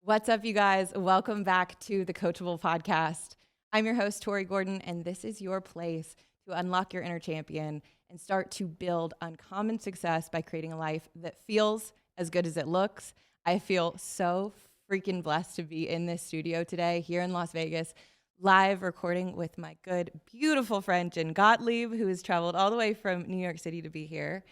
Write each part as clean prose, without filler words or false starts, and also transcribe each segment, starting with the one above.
What's up, you guys? Welcome back to the Coachable podcast. I'm your host, Tori Gordon, and this is your place to unlock your inner champion and start to build uncommon success by creating a life that feels as good as it looks. I feel so freaking blessed to be in this studio today here in Las Vegas, live recording with my good, beautiful friend, Jenn Gottlieb, who has traveled all the way from New York City to be here.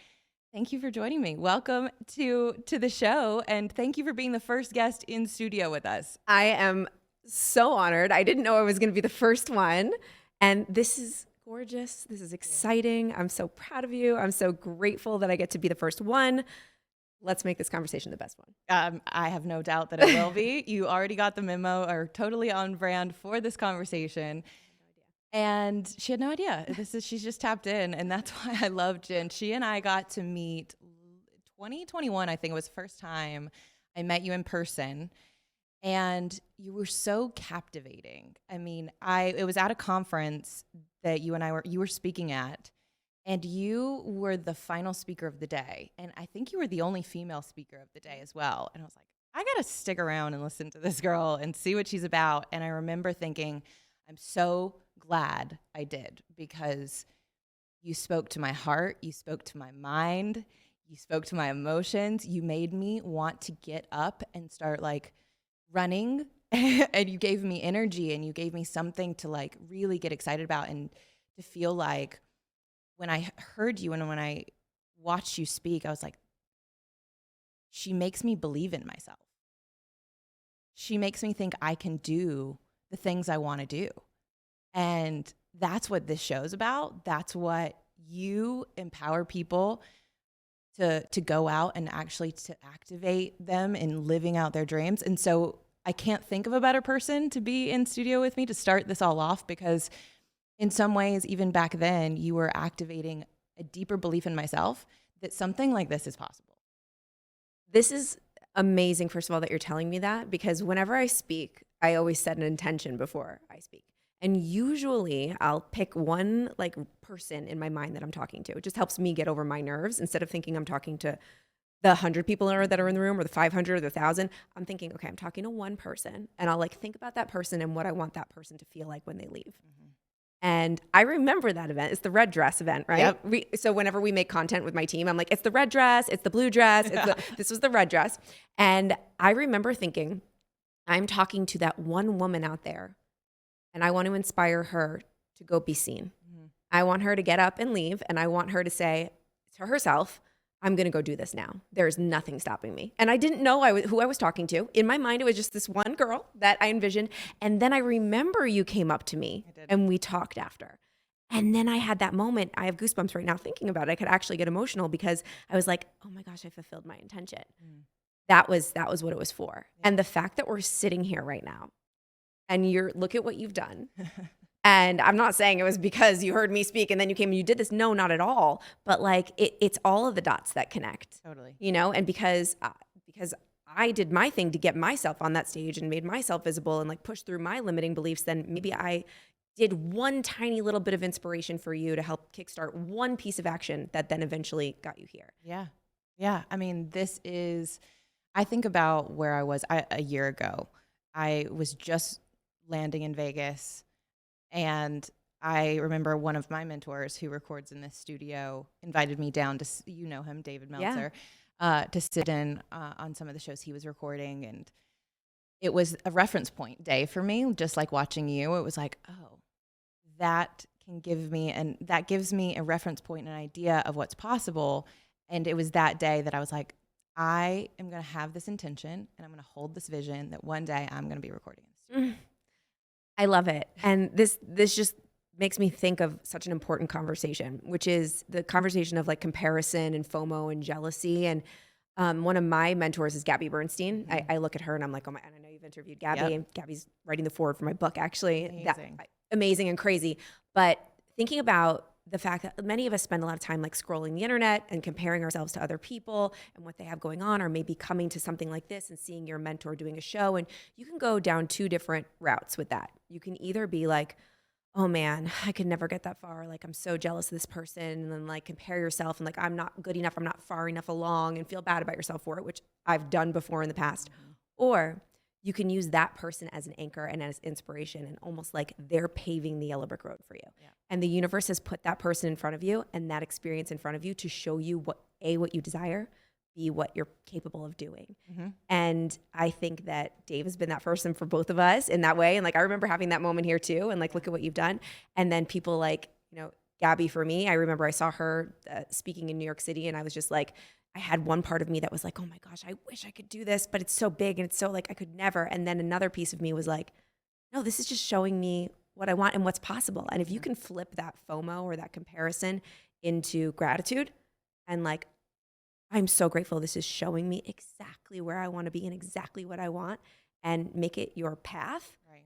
Thank you for joining me. Welcome to the show, and thank you for being the first guest in studio with us. I am so honored. I didn't know I was going to be the first one, and this is gorgeous. This is exciting. I'm so proud of you. I'm so grateful that I get to be the first one. Let's make this conversation the best one. I have no doubt that it will be. You already got the memo, are totally on brand for this conversation. And she had no idea. She's just tapped in, and that's why I love Jenn. She and I got to meet 2021, I think it was the first time I met you in person, and you were so captivating. I mean, it was at a conference that you were speaking at, and you were the final speaker of the day, and I think you were the only female speaker of the day as well. And I was like, I gotta stick around and listen to this girl and see what she's about. And I remember thinking, I'm so glad I did, because you spoke to my heart, you spoke to my mind, you spoke to my emotions. You made me want to get up and start like running and you gave me energy, and you gave me something to like really get excited about, and to feel like when I heard you and when I watched you speak, I was like, she makes me believe in myself. She makes me think I can do the things I want to do. And that's what this show's about. That's what you empower people to go out and actually to activate them in living out their dreams. And so I can't think of a better person to be in studio with me to start this all off, because in some ways, even back then, you were activating a deeper belief in myself that something like this is possible. This is amazing, first of all, that you're telling me that, because whenever I speak, I always set an intention before I speak. And usually I'll pick one like person in my mind that I'm talking to. It just helps me get over my nerves. Instead of thinking I'm talking to the 100 people that are in the room, or the 500 or the 1,000, I'm thinking, okay, I'm talking to one person, and I'll like think about that person and what I want that person to feel like when they leave. Mm-hmm. And I remember that event. It's the red dress event, right? Yep. So whenever we make content with my team, I'm like, it's the red dress, it's the blue dress, this was the red dress. And I remember thinking, I'm talking to that one woman out there, and I want to inspire her to go be seen. Mm-hmm. I want her to get up and leave, and I want her to say to herself, I'm going to go do this now. There's nothing stopping me. And I didn't know who I was talking to. In my mind, it was just this one girl that I envisioned. And then I remember you came up to me and we talked after. And then I had that moment. I have goosebumps right now thinking about it. I could actually get emotional, because I was like, oh my gosh, I fulfilled my intention. Mm. That was what it was for. Yeah. And the fact that we're sitting here right now, and look at what you've done. And I'm not saying it was because you heard me speak and then you came and you did this. No, not at all. But like it's all of the dots that connect. Totally. You know, and because I did my thing to get myself on that stage and made myself visible and like push through my limiting beliefs, then maybe I did one tiny little bit of inspiration for you to help kickstart one piece of action that then eventually got you here. Yeah. Yeah. I mean, I think about where I was a year ago. I was just landing in Vegas. And I remember one of my mentors who records in this studio invited me down to, you know him, David Meltzer, to sit in on some of the shows he was recording. And it was a reference point day for me, just like watching you. It was like, oh, that gives me a reference point, an idea of what's possible. And it was that day that I was like, I am going to have this intention, and I'm going to hold this vision that one day I'm going to be recording in the studio. I love it. And this just makes me think of such an important conversation, which is the conversation of like comparison and FOMO and jealousy. And one of my mentors is Gabby Bernstein. Mm-hmm. I look at her and I'm like, oh my, and I know you've interviewed Gabby. Yep. Gabby's writing the foreword for my book, actually. Amazing and crazy. But thinking about the fact that many of us spend a lot of time like scrolling the internet and comparing ourselves to other people and what they have going on, or maybe coming to something like this and seeing your mentor doing a show. And you can go down two different routes with that. You can either be like, oh man, I could never get that far. Like, I'm so jealous of this person. And then like compare yourself and like, I'm not good enough. I'm not far enough along, and feel bad about yourself for it, which I've done before in the past. Mm-hmm. Or you can use that person as an anchor and as inspiration, and almost like they're paving the yellow brick road for you. Yeah. And the universe has put that person in front of you and that experience in front of you to show you what you desire, B, what you're capable of doing. Mm-hmm. And I think that Dave has been that person for both of us in that way. And like, I remember having that moment here too. And like, look at what you've done. And then people like, Gabby, for me, I remember I saw her speaking in New York City, and I was just like, I had one part of me that was like, oh my gosh, I wish I could do this, but it's so big and it's so like, I could never. And then another piece of me was like, no, this is just showing me what I want and what's possible. And if you can flip that FOMO or that comparison into gratitude and like, I'm so grateful this is showing me exactly where I want to be and exactly what I want, and make it your path, Right.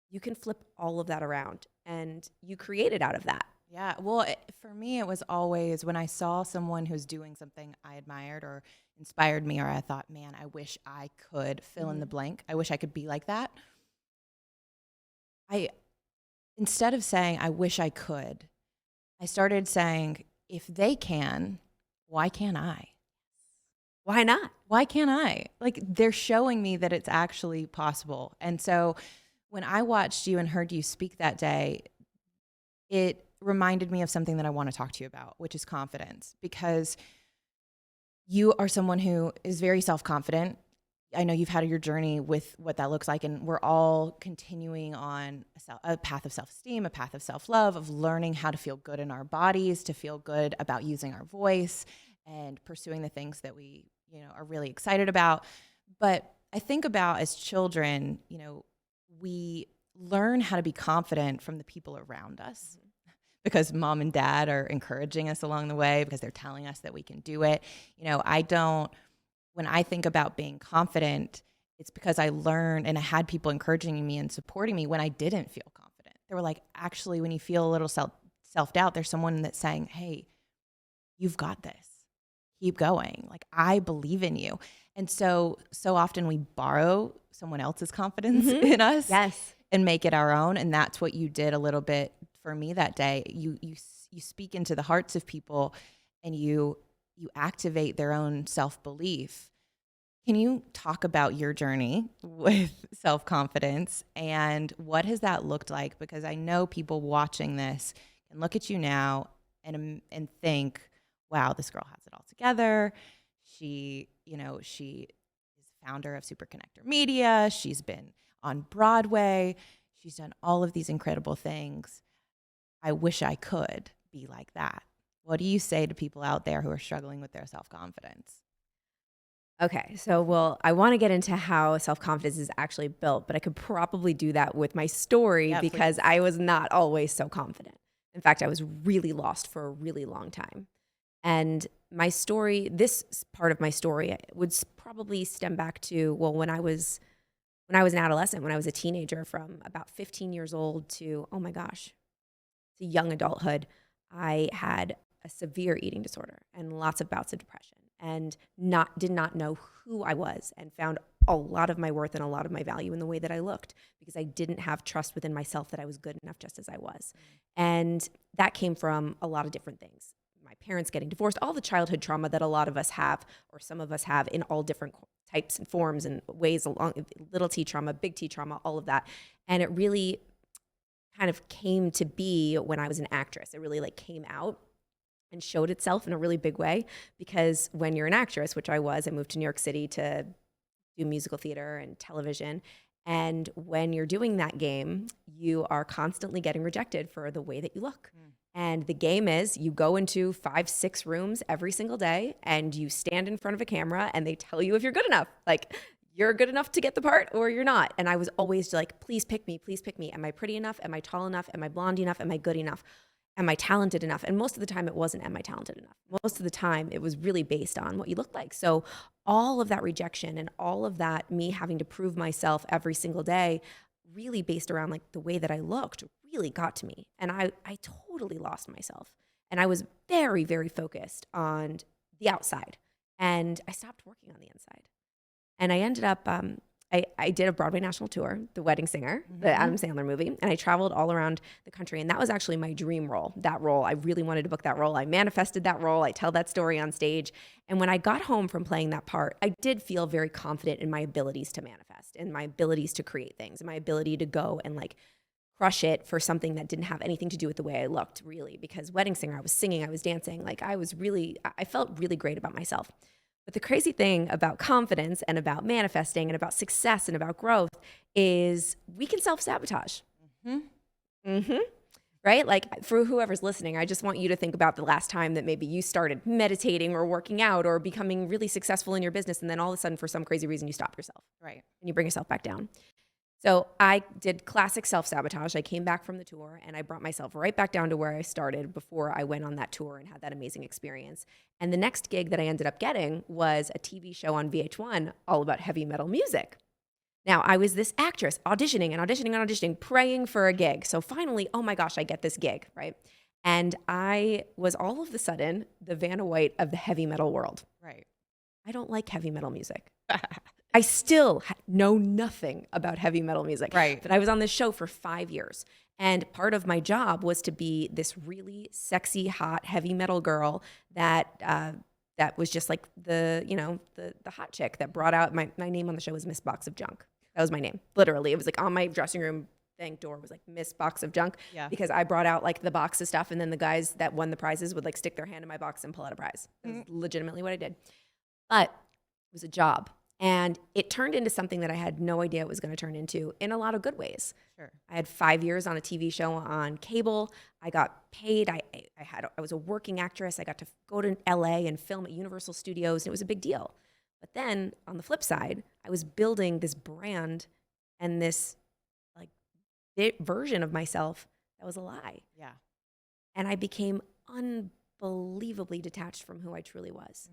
you can flip all of that around and you create it out of that. Yeah. Well, for me, it was always when I saw someone who's doing something I admired or inspired me, or I thought, man, I wish I could fill in the blank. I wish I could be like that. Instead of saying, I wish I could, I started saying, if they can, why can't I? Why not? Why can't I? Like, they're showing me that it's actually possible. And so when I watched you and heard you speak that day, it reminded me of something that I want to talk to you about, which is confidence, because you are someone who is very self-confident. I know you've had your journey with what that looks like, and we're all continuing on a path of self-esteem, a path of self-love, of learning how to feel good in our bodies, to feel good about using our voice and pursuing the things that we, are really excited about. But I think about, as children, we learn how to be confident from the people around us. Because mom and dad are encouraging us along the way, because they're telling us that we can do it. When I think about being confident, it's because I learned, and I had people encouraging me and supporting me when I didn't feel confident. They were like, actually, when you feel a little self-doubt, there's someone that's saying, hey, you've got this. Keep going. Like, I believe in you. And so often we borrow someone else's confidence in us, yes, and make it our own. And that's what you did a little bit for me that day. You speak into the hearts of people, and you activate their own self-belief. Can you talk about your journey with self-confidence, and what has that looked like? Because I know people watching this can look at you now and think, wow, this girl has it all together. She is founder of Super Connector Media. She's been on Broadway. She's done all of these incredible things. I wish I could be like that. What do you say to people out there who are struggling with their self-confidence? Okay, so I want to get into how self-confidence is actually built, but I could probably do that with my story, because I was not always so confident. In fact, I was really lost for a really long time. And my story, this part of my story, would probably stem back to, when I was an adolescent, when I was a teenager, from about 15 years old to, oh my gosh, to young adulthood. I had a severe eating disorder and lots of bouts of depression, and did not know who I was, and found a lot of my worth and a lot of my value in the way that I looked, because I didn't have trust within myself that I was good enough just as I was. And that came from a lot of different things. My parents getting divorced, all the childhood trauma that a lot of us have, or some of us have, in all different types and forms and ways, along little T trauma, big T trauma, all of that. And it really kind of came to be when I was an actress. It really came out and showed itself in a really big way, because when you're an actress, which I was, I moved to New York City to do musical theater and television. And when you're doing that game, you are constantly getting rejected for the way that you look. And the game is, you go into 5-6 rooms every single day, and you stand in front of a camera, and they tell you if you're good enough. Like, you're good enough to get the part or you're not. And I was always like, please pick me, please pick me. Am I pretty enough? Am I tall enough? Am I blonde enough? Am I good enough? Am I talented enough? And most of the time it wasn't, am I talented enough? Most of the time it was really based on what you looked like. So all of that rejection and all of that, me having to prove myself every single day, really based around the way that I looked, really got to me. And I totally lost myself. And I was very, very focused on the outside. And I stopped working on the inside. And I ended up, I I did a Broadway national tour, The Wedding Singer, the Adam Sandler movie, and I traveled all around the country. And that was actually my dream role, that role. I really wanted to book that role. I manifested that role. I tell that story on stage. And when I got home from playing that part, I did feel very confident in my abilities to manifest and my abilities to create things and my ability to go and like crush it for something that didn't have anything to do with the way I looked, really. Because Wedding Singer, I was singing, I was dancing. Like I felt really great about myself. But the crazy thing about confidence and about manifesting and about success and about growth is we can self-sabotage. Right? Like for whoever's listening, I just want you to think about the last time that maybe you started meditating or working out or becoming really successful in your business. And then all of a sudden, for some crazy reason, you stop yourself. Right. And you bring yourself back down. So I did classic self-sabotage. I came back from the tour and I brought myself right back down to where I started before I went on that tour and had that amazing experience. And the next gig that I ended up getting was a TV show on VH1 all about heavy metal music. Now, I was this actress auditioning and auditioning and auditioning, praying for a gig. So finally, oh my gosh, I get this gig, right? And I was all of a sudden the Vanna White of the heavy metal world. Right. I don't like heavy metal music. I still know nothing about heavy metal music. Right. But I was on this show for 5 years. And part of my job was to be this really sexy, hot, heavy metal girl that was just like the hot chick that brought out my name on the show was Miss Box of Junk. That was my name. Literally. It was like on my dressing room door was like Miss Box of Junk. Yeah. Because I brought out like the box of stuff and then the guys that won the prizes would like stick their hand in my box and pull out a prize. That was legitimately what I did. But it was a job. And it turned into something that I had no idea it was going to turn into in a lot of good ways. Sure. I had 5 years on a TV show on cable. I got paid. I was a working actress. I got to go to LA and film at Universal Studios, and it was a big deal. But then on the flip side, I was building this brand and this like version of myself that was a lie. Yeah. And I became unbelievably detached from who I truly was.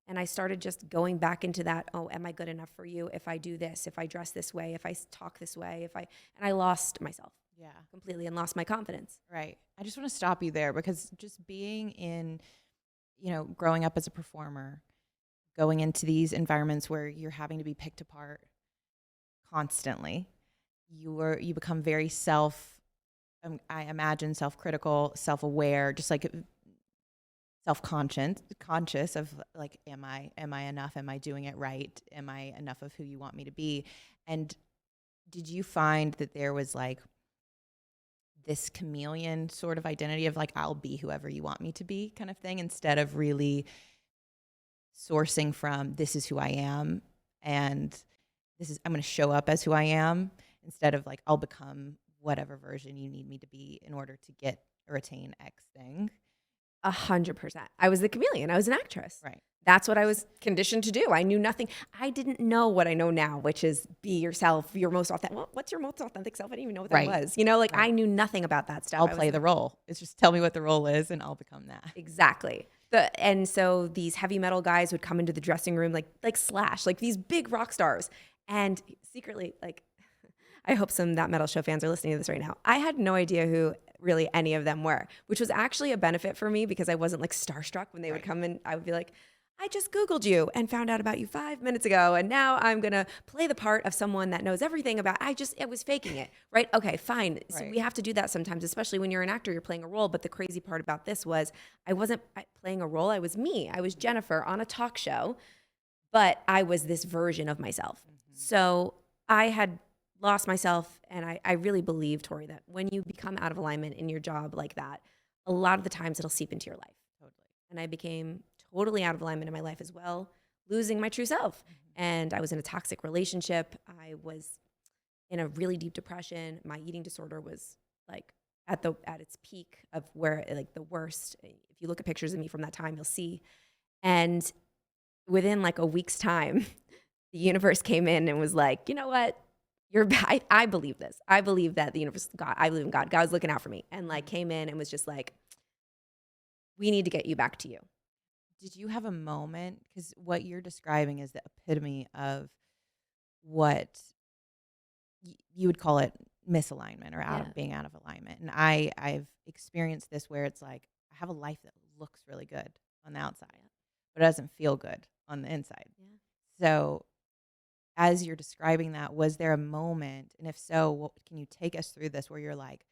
And I started just going back into that, oh, am I good enough for you if I do this, if I dress this way, if I talk this way, and I lost myself completely and lost my confidence. Right. I just want to stop you there because just being in, growing up as a performer, going into these environments where you're having to be picked apart constantly, you become very I imagine self-critical, self-aware, just like conscious of like, am I enough? Am I doing it right? Am I enough of who you want me to be? And did you find that there was like this chameleon sort of identity of like, I'll be whoever you want me to be kind of thing, instead of really sourcing from this is who I am and I'm going to show up as who I am, instead of like, I'll become whatever version you need me to be in order to get or attain X thing? 100%. I was the chameleon. I was an actress. Right. That's what I was conditioned to do. I knew nothing. I didn't know what I know now, which is be yourself, your most authentic. Well, what's your most authentic self? I didn't even know what that was. I knew nothing about that stuff. I'll play the role. It's just tell me what the role is and I'll become that. Exactly. And so these heavy metal guys would come into the dressing room like Slash, like these big rock stars. And secretly, like, I hope some That Metal Show fans are listening to this right now. I had no idea who really any of them were, which was actually a benefit for me because I wasn't like starstruck when they would come in. I would be like, I just Googled you and found out about you 5 minutes ago. And now I'm going to play the part of someone that knows everything about, I was faking it, right? Okay, fine. So we have to do that sometimes, especially when you're an actor, you're playing a role. But the crazy part about this was I wasn't playing a role. I was me. I was Jennifer on a talk show, but I was this version of myself. So I had lost myself. And I really believe, Tori, that when you become out of alignment in your job like that, a lot of the times it'll seep into your life. Totally. And I became totally out of alignment in my life as well, losing my true self. And I was in a toxic relationship. I was in a really deep depression. My eating disorder was like at its peak of where like the worst. If you look at pictures of me from that time, you'll see. And within like a week's time, the universe came in and was like, you know what? I believe this. I believe that the universe, God, I believe in God. God was looking out for me and like came in and was just like, we need to get you back to you. Did you have a moment? Because what you're describing is the epitome of what you would call it misalignment or being out of alignment. And I've experienced this where it's like, I have a life that looks really good on the outside, but it doesn't feel good on the inside. Yeah. So as you're describing that, was there a moment, and if so, what, can you take us through this, where you're like,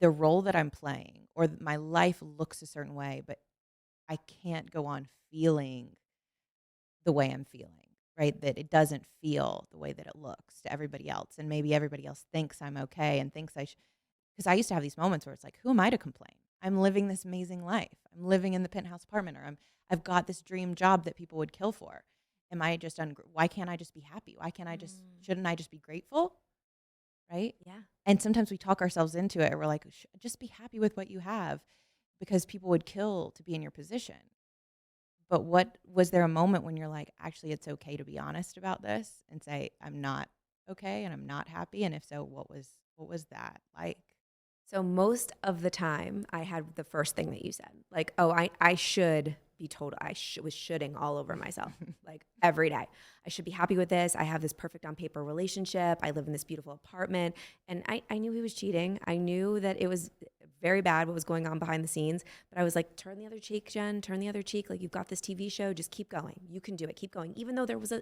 the role that I'm playing or my life looks a certain way, but I can't go on feeling the way I'm feeling, right? That it doesn't feel the way that it looks to everybody else. And maybe everybody else thinks I'm okay and thinks I should. Because I used to have these moments where it's like, who am I to complain? I'm living this amazing life. I'm living in the penthouse apartment, or I've got this dream job that people would kill for. Am I just why can't I just be happy? Why can't I just, shouldn't I just be grateful? Right? Yeah. And sometimes we talk ourselves into it. We're like, just be happy with what you have, because people would kill to be in your position. But what was there a moment when you're like, actually, it's okay to be honest about this and say, I'm not okay and I'm not happy? And if so, what was that like? So most of the time I had the first thing that you said, like, oh, I should be told, was shoulding all over myself, like every day. I should be happy with this. I have this perfect on paper relationship. I live in this beautiful apartment. And I knew he was cheating. I knew that it was very bad what was going on behind the scenes. But I was like, turn the other cheek, Jen, turn the other cheek. Like, you've got this TV show, just keep going. You can do it, keep going. Even though there was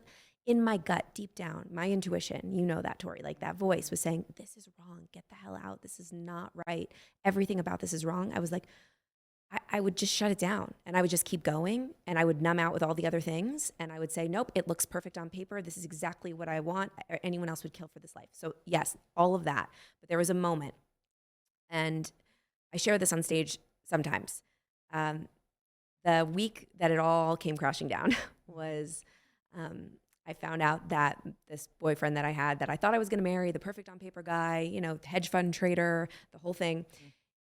in my gut, deep down, my intuition, you know that, Tori, like that voice was saying, this is wrong. Get the hell out. This is not right. Everything about this is wrong. I was like, I would just shut it down and I would just keep going, and I would numb out with all the other things. And I would say, nope, it looks perfect on paper. This is exactly what I want. Anyone else would kill for this life. So yes, all of that. But there was a moment, and I share this on stage sometimes. The week that it all came crashing down was, I found out that this boyfriend that I had, that I thought I was going to marry, the perfect on paper guy, you know, hedge fund trader, the whole thing,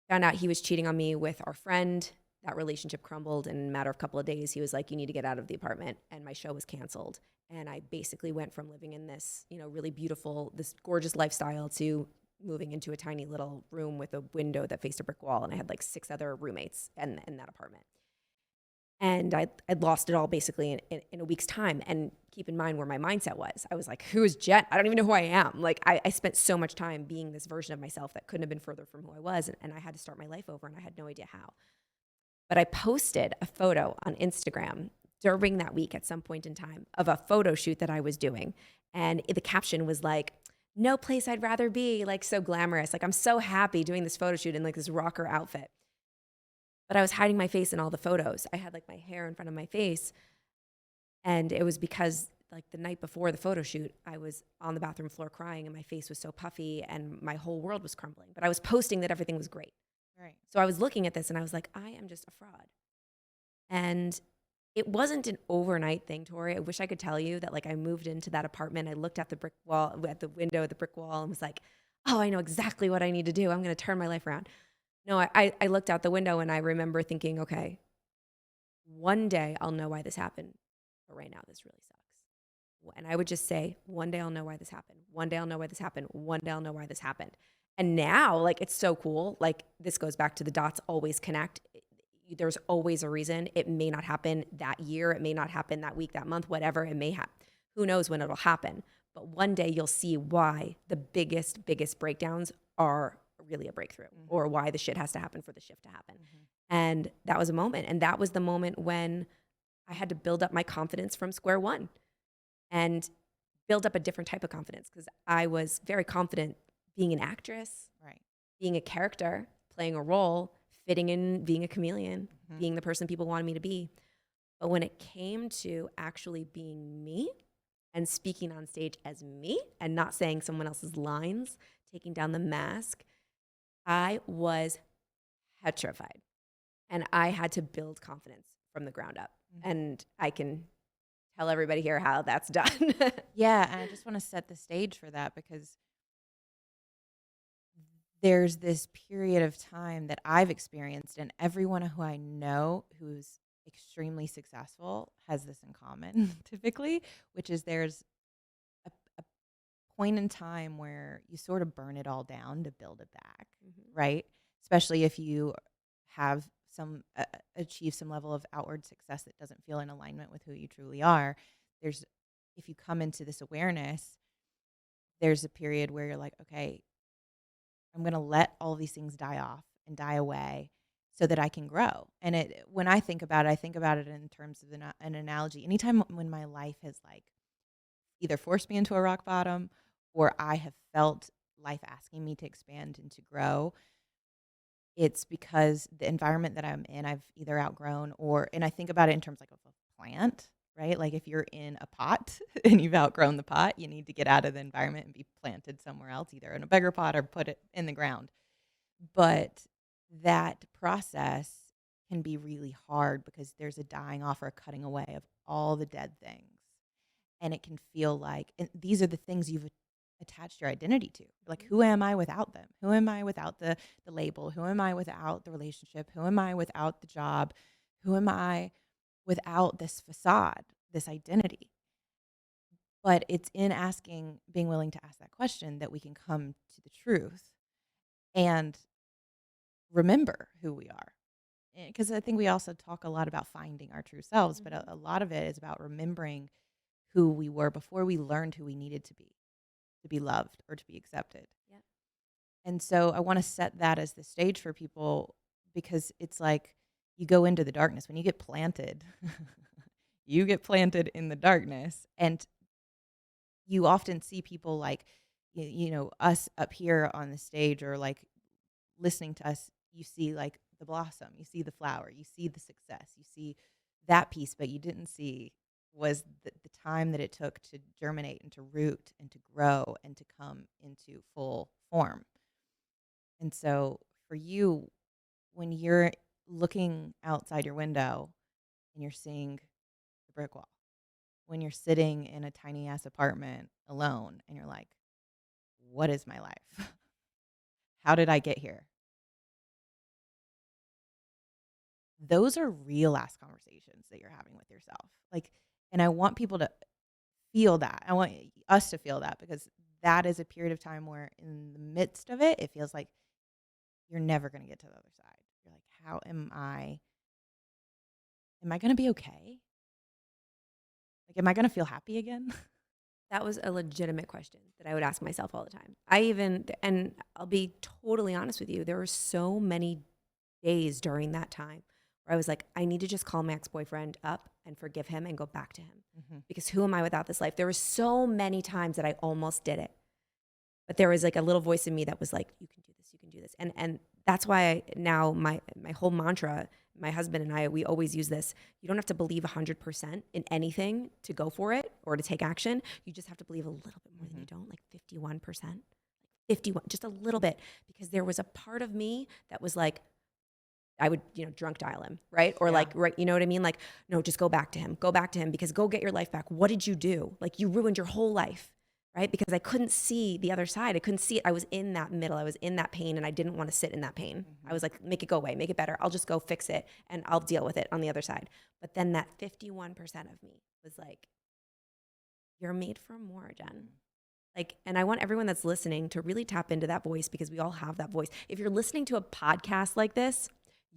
found out he was cheating on me with our friend. That relationship crumbled in a matter of a couple of days. He was like, you need to get out of the apartment. And my show was canceled. And I basically went from living in this, you know, really beautiful, this gorgeous lifestyle to moving into a tiny little room with a window that faced a brick wall. And I had like 6 other roommates in that apartment. And I'd lost it all basically in a week's time. And keep in mind where my mindset was. I was like, who is Jen? I don't even know who I am. Like, I spent so much time being this version of myself that couldn't have been further from who I was. And I had to start my life over, and I had no idea how. But I posted a photo on Instagram during that week at some point in time of a photo shoot that I was doing. And the caption was like, no place I'd rather be, like so glamorous. Like, I'm so happy doing this photo shoot in like this rocker outfit. But I was hiding my face in all the photos. I had like my hair in front of my face. And it was because like the night before the photo shoot, I was on the bathroom floor crying, and my face was so puffy and my whole world was crumbling. But I was posting that everything was great. Right. So I was looking at this and I was like, I am just a fraud. And it wasn't an overnight thing, Tori. I wish I could tell you that like I moved into that apartment. I looked at the brick wall, at the window of the brick wall, and was like, oh, I know exactly what I need to do. I'm going to turn my life around. No, I looked out the window and I remember thinking, okay, one day I'll know why this happened. But right now, this really sucks. And I would just say, one day I'll know why this happened. One day I'll know why this happened. One day I'll know why this happened. And now, like, it's so cool. Like, this goes back to the dots always connect. There's always a reason. It may not happen that year. It may not happen that week, that month, whatever. It may happen. Who knows when it'll happen. But one day you'll see why the biggest breakdowns are really a breakthrough, or why the shit has to happen for the shift to happen. And that was a moment. And that was the moment when I had to build up my confidence from square one and build up a different type of confidence, because I was very confident being an actress, Right. being a character, playing a role, fitting in, being a chameleon, being the person people wanted me to be. But when it came to actually being me and speaking on stage as me and not saying someone else's lines, taking down the mask, I was petrified. And I had to build confidence from the ground up. And I can tell everybody here how that's done. Yeah, and I just want to set the stage for that, because there's this period of time that I've experienced, and everyone who I know who's extremely successful has this in common, typically, which is there's a point in time where you sort of burn it all down to build it back, right? Especially if you have achieve some level of outward success that doesn't feel in alignment with who you truly are. If you come into this awareness, there's a period where you're like, okay, I'm going to let all these things die off and die away so that I can grow. And when I think about it in terms of an analogy. Anytime when my life has like either forced me into a rock bottom or I have felt life asking me to expand and to grow, it's because the environment that I'm in, I've either outgrown and I think about it in terms like of a plant, right? Like if you're in a pot and you've outgrown the pot, you need to get out of the environment and be planted somewhere else, either in a bigger pot or put it in the ground. But that process can be really hard because there's a dying off or a cutting away of all the dead things. And it can feel like, and these are the things you've attached your identity to. Like, who am I without them? Who am I without the label? Who am I without the relationship? Who am I without the job? Who am I without this facade, this identity? But it's in being willing to ask that question that we can come to the truth and remember who we are. Because I think we also talk a lot about finding our true selves, but a lot of it is about remembering who we were before we learned who we needed to be loved or to be accepted. Yep. And so I want to set that as the stage for people, because it's like you go into the darkness. When you get planted, you get planted in the darkness. And you often see people like, us up here on the stage or like listening to us, you see like the blossom, you see the flower, you see the success, you see that piece, but you didn't see was the time that it took to germinate and to root and to grow and to come into full form. And so for you, when you're looking outside your window and you're seeing the brick wall, when you're sitting in a tiny ass apartment alone and you're like, what is my life? How did I get here? Those are real ass conversations that you're having with yourself. Like, and I want people to feel that. I want us to feel that, because that is a period of time where in the midst of it, it feels like you're never going to get to the other side. You're like, how am I going to be okay? Like, am I going to feel happy again? That was a legitimate question that I would ask myself all the time. And I'll be totally honest with you, there were so many days during that time where I was like, I need to just call my ex-boyfriend up and forgive him and go back to him. Because who am I without this life? There were so many times that I almost did it. But there was like a little voice in me that was like, you can do this, you can do this. And that's why now my whole mantra, my husband and I, we always use this. You don't have to believe 100% in anything to go for it or to take action. You just have to believe a little bit more than you don't, like 51%, 51, just a little bit. Because there was a part of me that was like, I would, drunk dial him, right? Or like, right, you know what I mean? Like, no, just go back to him, because go get your life back. What did you do? Like, you ruined your whole life, right? Because I couldn't see the other side. I couldn't see it. I was in that middle. I was in that pain, and I didn't want to sit in that pain. I was like, make it go away, make it better. I'll just go fix it, and I'll deal with it on the other side. But then that 51% of me was like, you're made for more, Jen. Like, and I want everyone that's listening to really tap into that voice, because we all have that voice. If you're listening to a podcast like this,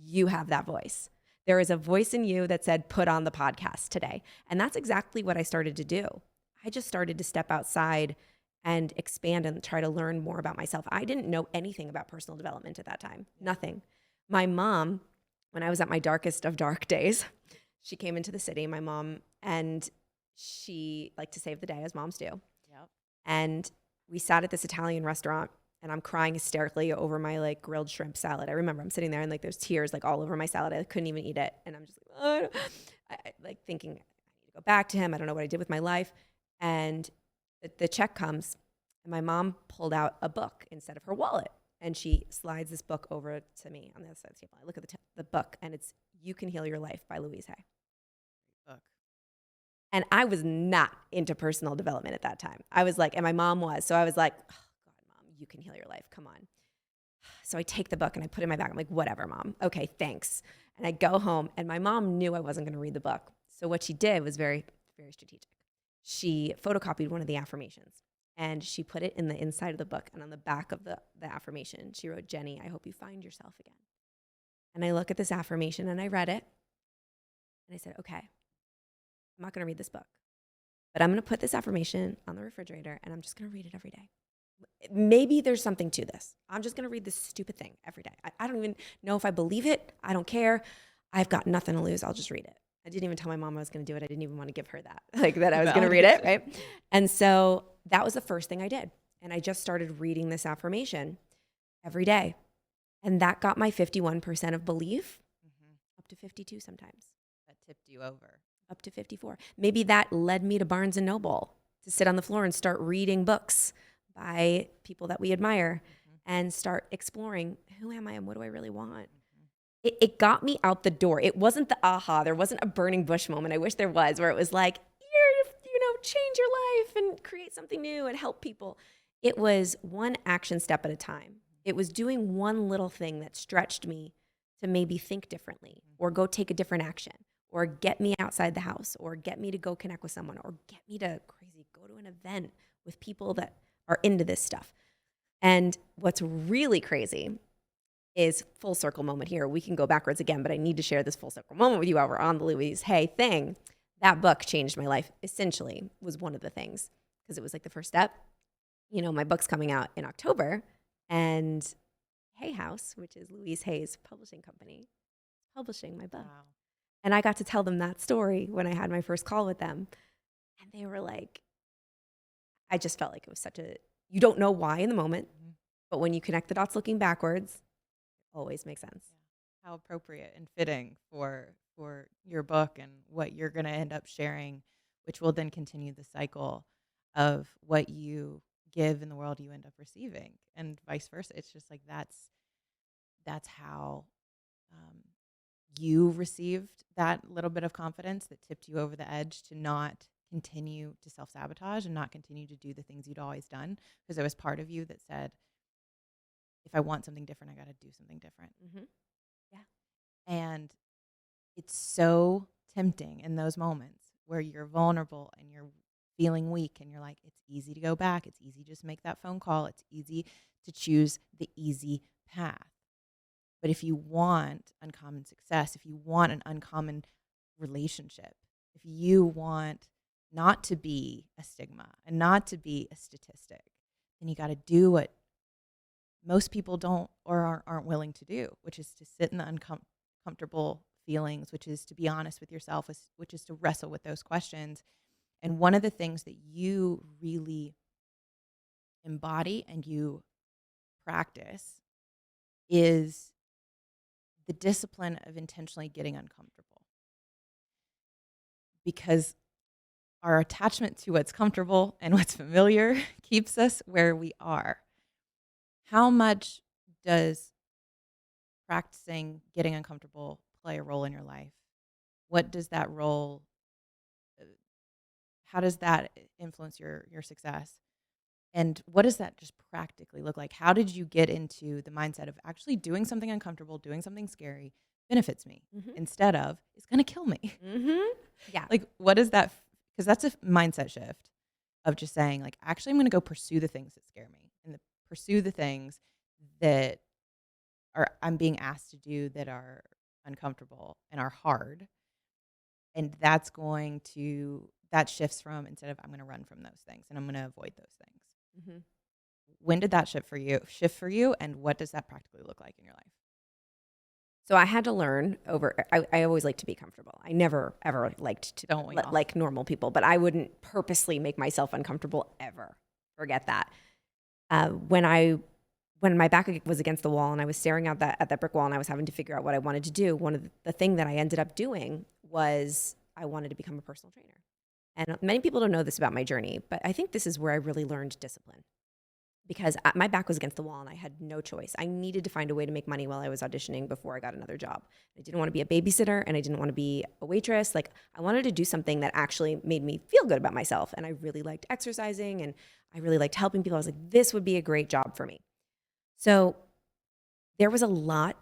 you have that voice. There is a voice in you that said, put on the podcast today. And that's exactly what I started to do. I just started to step outside and expand and try to learn more about myself. I didn't know anything about personal development at that time. Nothing. My mom, when I was at my darkest of dark days, she came into the city, my mom, and she liked to save the day, as moms do. Yep. And we sat at this Italian restaurant, and I'm crying hysterically over my like grilled shrimp salad. I remember I'm sitting there and like there's tears like all over my salad. I couldn't even eat it. And I'm just like, oh. Like thinking I need to go back to him. I don't know what I did with my life. And the check comes, and my mom pulled out a book instead of her wallet. And she slides this book over to me on the other side of the table. I look at the book, and it's You Can Heal Your Life by Louise Hay. Book. And I was not into personal development at that time. I was like, and my mom was. So I was like, oh, God, Mom, you can heal your life. Come on. So I take the book and I put it in my bag. I'm like, whatever, Mom. Okay, thanks. And I go home, and my mom knew I wasn't going to read the book. So what she did was very, very strategic. She photocopied one of the affirmations, and she put it in the inside of the book. And on the back of the affirmation, she wrote, Jenny, I hope you find yourself again. And I look at this affirmation, and I read it. And I said, okay, I'm not going to read this book, but I'm going to put this affirmation on the refrigerator, and I'm just going to read it every day. Maybe there's something to this. I'm just going to read this stupid thing every day. I don't even know if I believe it. I don't care. I've got nothing to lose. I'll just read it. I didn't even tell my mom I was going to do it. I didn't even want to give her that, like that I was going to read it, right? And so that was the first thing I did. And I just started reading this affirmation every day. And that got my 51% of belief up to 52 sometimes. That tipped you over. Up to 54. Maybe that led me to Barnes and Noble to sit on the floor and start reading books by people that we admire and start exploring, who am I and what do I really want? It got me out the door. It wasn't the aha. There wasn't a burning bush moment. I wish there was, where it was like, here, change your life and create something new and help people. It was one action step at a time. It was doing one little thing that stretched me to maybe think differently or go take a different action or get me outside the house or get me to go connect with someone or get me to go to an event with people that are into this stuff. And what's really crazy is full circle moment here. We can go backwards again, but I need to share this full circle moment with you while we're on the Louise Hay thing. That book changed my life, essentially, was one of the things, because it was like the first step. My book's coming out in October, and Hay House, which is Louise Hay's publishing company, publishing my book. Wow. And I got to tell them that story when I had my first call with them. And they were like, I just felt like it was you don't know why in the moment, but when you connect the dots looking backwards, it always makes sense. How appropriate and fitting for your book and what you're going to end up sharing, which will then continue the cycle of what you give in the world you end up receiving, and vice versa. It's just like that's how you received that little bit of confidence that tipped you over the edge to not continue to self-sabotage and not continue to do the things you'd always done, because there was part of you that said, if I want something different, I got to do something different. Yeah. And it's so tempting in those moments where you're vulnerable and you're feeling weak and you're like, it's easy to go back. It's easy to just make that phone call. It's easy to choose the easy path. But if you want uncommon success, if you want an uncommon relationship, if you want not to be a stigma and not to be a statistic, then you got to do what most people don't or aren't willing to do, which is to sit in the uncomfortable feelings, which is to be honest with yourself, which is to wrestle with those questions. And one of the things that you really embody and you practice is the discipline of intentionally getting uncomfortable. Because our attachment to what's comfortable and what's familiar keeps us where we are. How much does practicing getting uncomfortable play a role in your life? What does that role, how does that influence your success? And what does that just practically look like? How did you get into the mindset of actually doing something uncomfortable, doing something scary benefits me instead of it's going to kill me? Yeah. Like, what is that? Because that's a mindset shift of just saying, like, actually, I'm going to go pursue the things that scare me and pursue the things that I'm being asked to do that are uncomfortable and are hard. And that shifts from, instead of I'm going to run from those things and I'm going to avoid those things. When did that shift for you, and what does that practically look like in your life? So I had to learn I always liked to be comfortable. I never, ever liked to like normal people, but I wouldn't purposely make myself uncomfortable ever. Forget that. When my back was against the wall and I was staring at that brick wall and I was having to figure out what I wanted to do, one of the thing that I ended up doing was I wanted to become a personal trainer. And many people don't know this about my journey, but I think this is where I really learned discipline, because my back was against the wall and I had no choice. I needed to find a way to make money while I was auditioning before I got another job. I didn't want to be a babysitter and I didn't want to be a waitress. Like, I wanted to do something that actually made me feel good about myself. And I really liked exercising and I really liked helping people. I was like, this would be a great job for me. So there was a lot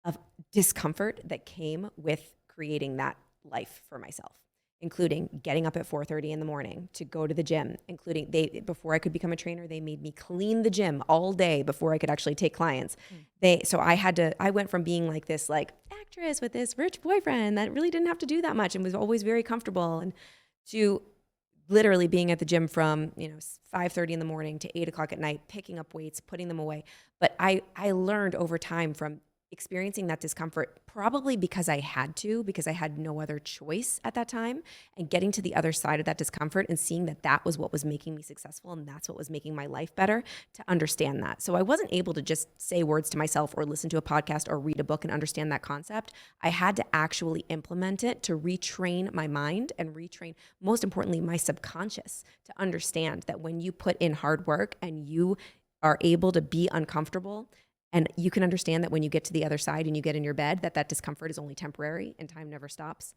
of discomfort that came with creating that life for myself, including getting up at 4:30 in the morning to go to the gym, including before I could become a trainer, they made me clean the gym all day before I could actually take clients. So I went from being like this like actress with this rich boyfriend that really didn't have to do that much and was always very comfortable, and to literally being at the gym from 5:30 in the morning to 8 o'clock at night, picking up weights, putting them away. But I learned over time from experiencing that discomfort, probably because I had no other choice at that time, and getting to the other side of that discomfort and seeing that that was what was making me successful and that's what was making my life better, to understand that. So I wasn't able to just say words to myself or listen to a podcast or read a book and understand that concept. I had to actually implement it to retrain my mind and retrain, most importantly, my subconscious to understand that when you put in hard work and you are able to be uncomfortable, and you can understand that when you get to the other side and you get in your bed, that discomfort is only temporary and time never stops.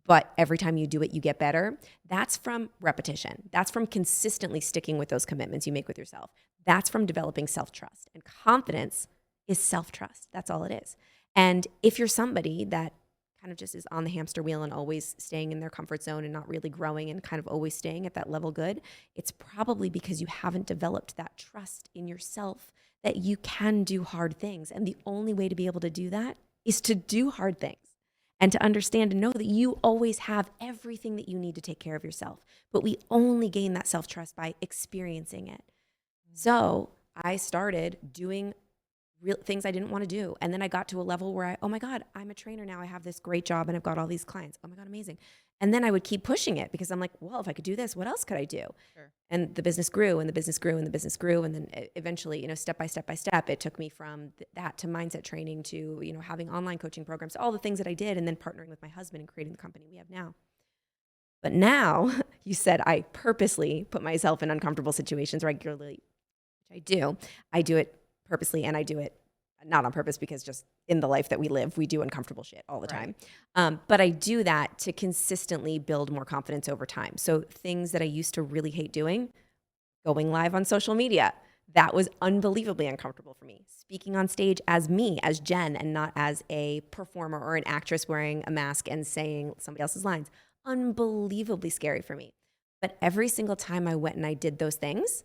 But every time you do it, you get better. That's from repetition. That's from consistently sticking with those commitments you make with yourself. That's from developing self-trust. And confidence is self-trust. That's all it is. And if you're somebody that kind of just is on the hamster wheel and always staying in their comfort zone and not really growing and kind of always staying at that level good, it's probably because you haven't developed that trust in yourself that you can do hard things. And the only way to be able to do that is to do hard things and to understand and know that you always have everything that you need to take care of yourself. But we only gain that self-trust by experiencing it. So I started doing real things I didn't want to do. And then I got to a level where oh my God, I'm a trainer now. I have this great job and I've got all these clients. Oh my God, amazing. And then I would keep pushing it because I'm like, well, if I could do this, what else could I do? Sure. And the business grew and the business grew and the business grew. And then eventually, step by step, it took me from that to mindset training to, having online coaching programs, to all the things that I did, and then partnering with my husband and creating the company we have now. But now, you said I purposely put myself in uncomfortable situations regularly, which I do. I do it purposely, and I do it not on purpose because just in the life that we live, we do uncomfortable shit all the time. But I do that to consistently build more confidence over time. So things that I used to really hate doing, going live on social media, that was unbelievably uncomfortable for me. Speaking on stage as me, as Jenn, and not as a performer or an actress wearing a mask and saying somebody else's lines, unbelievably scary for me. But every single time I went and I did those things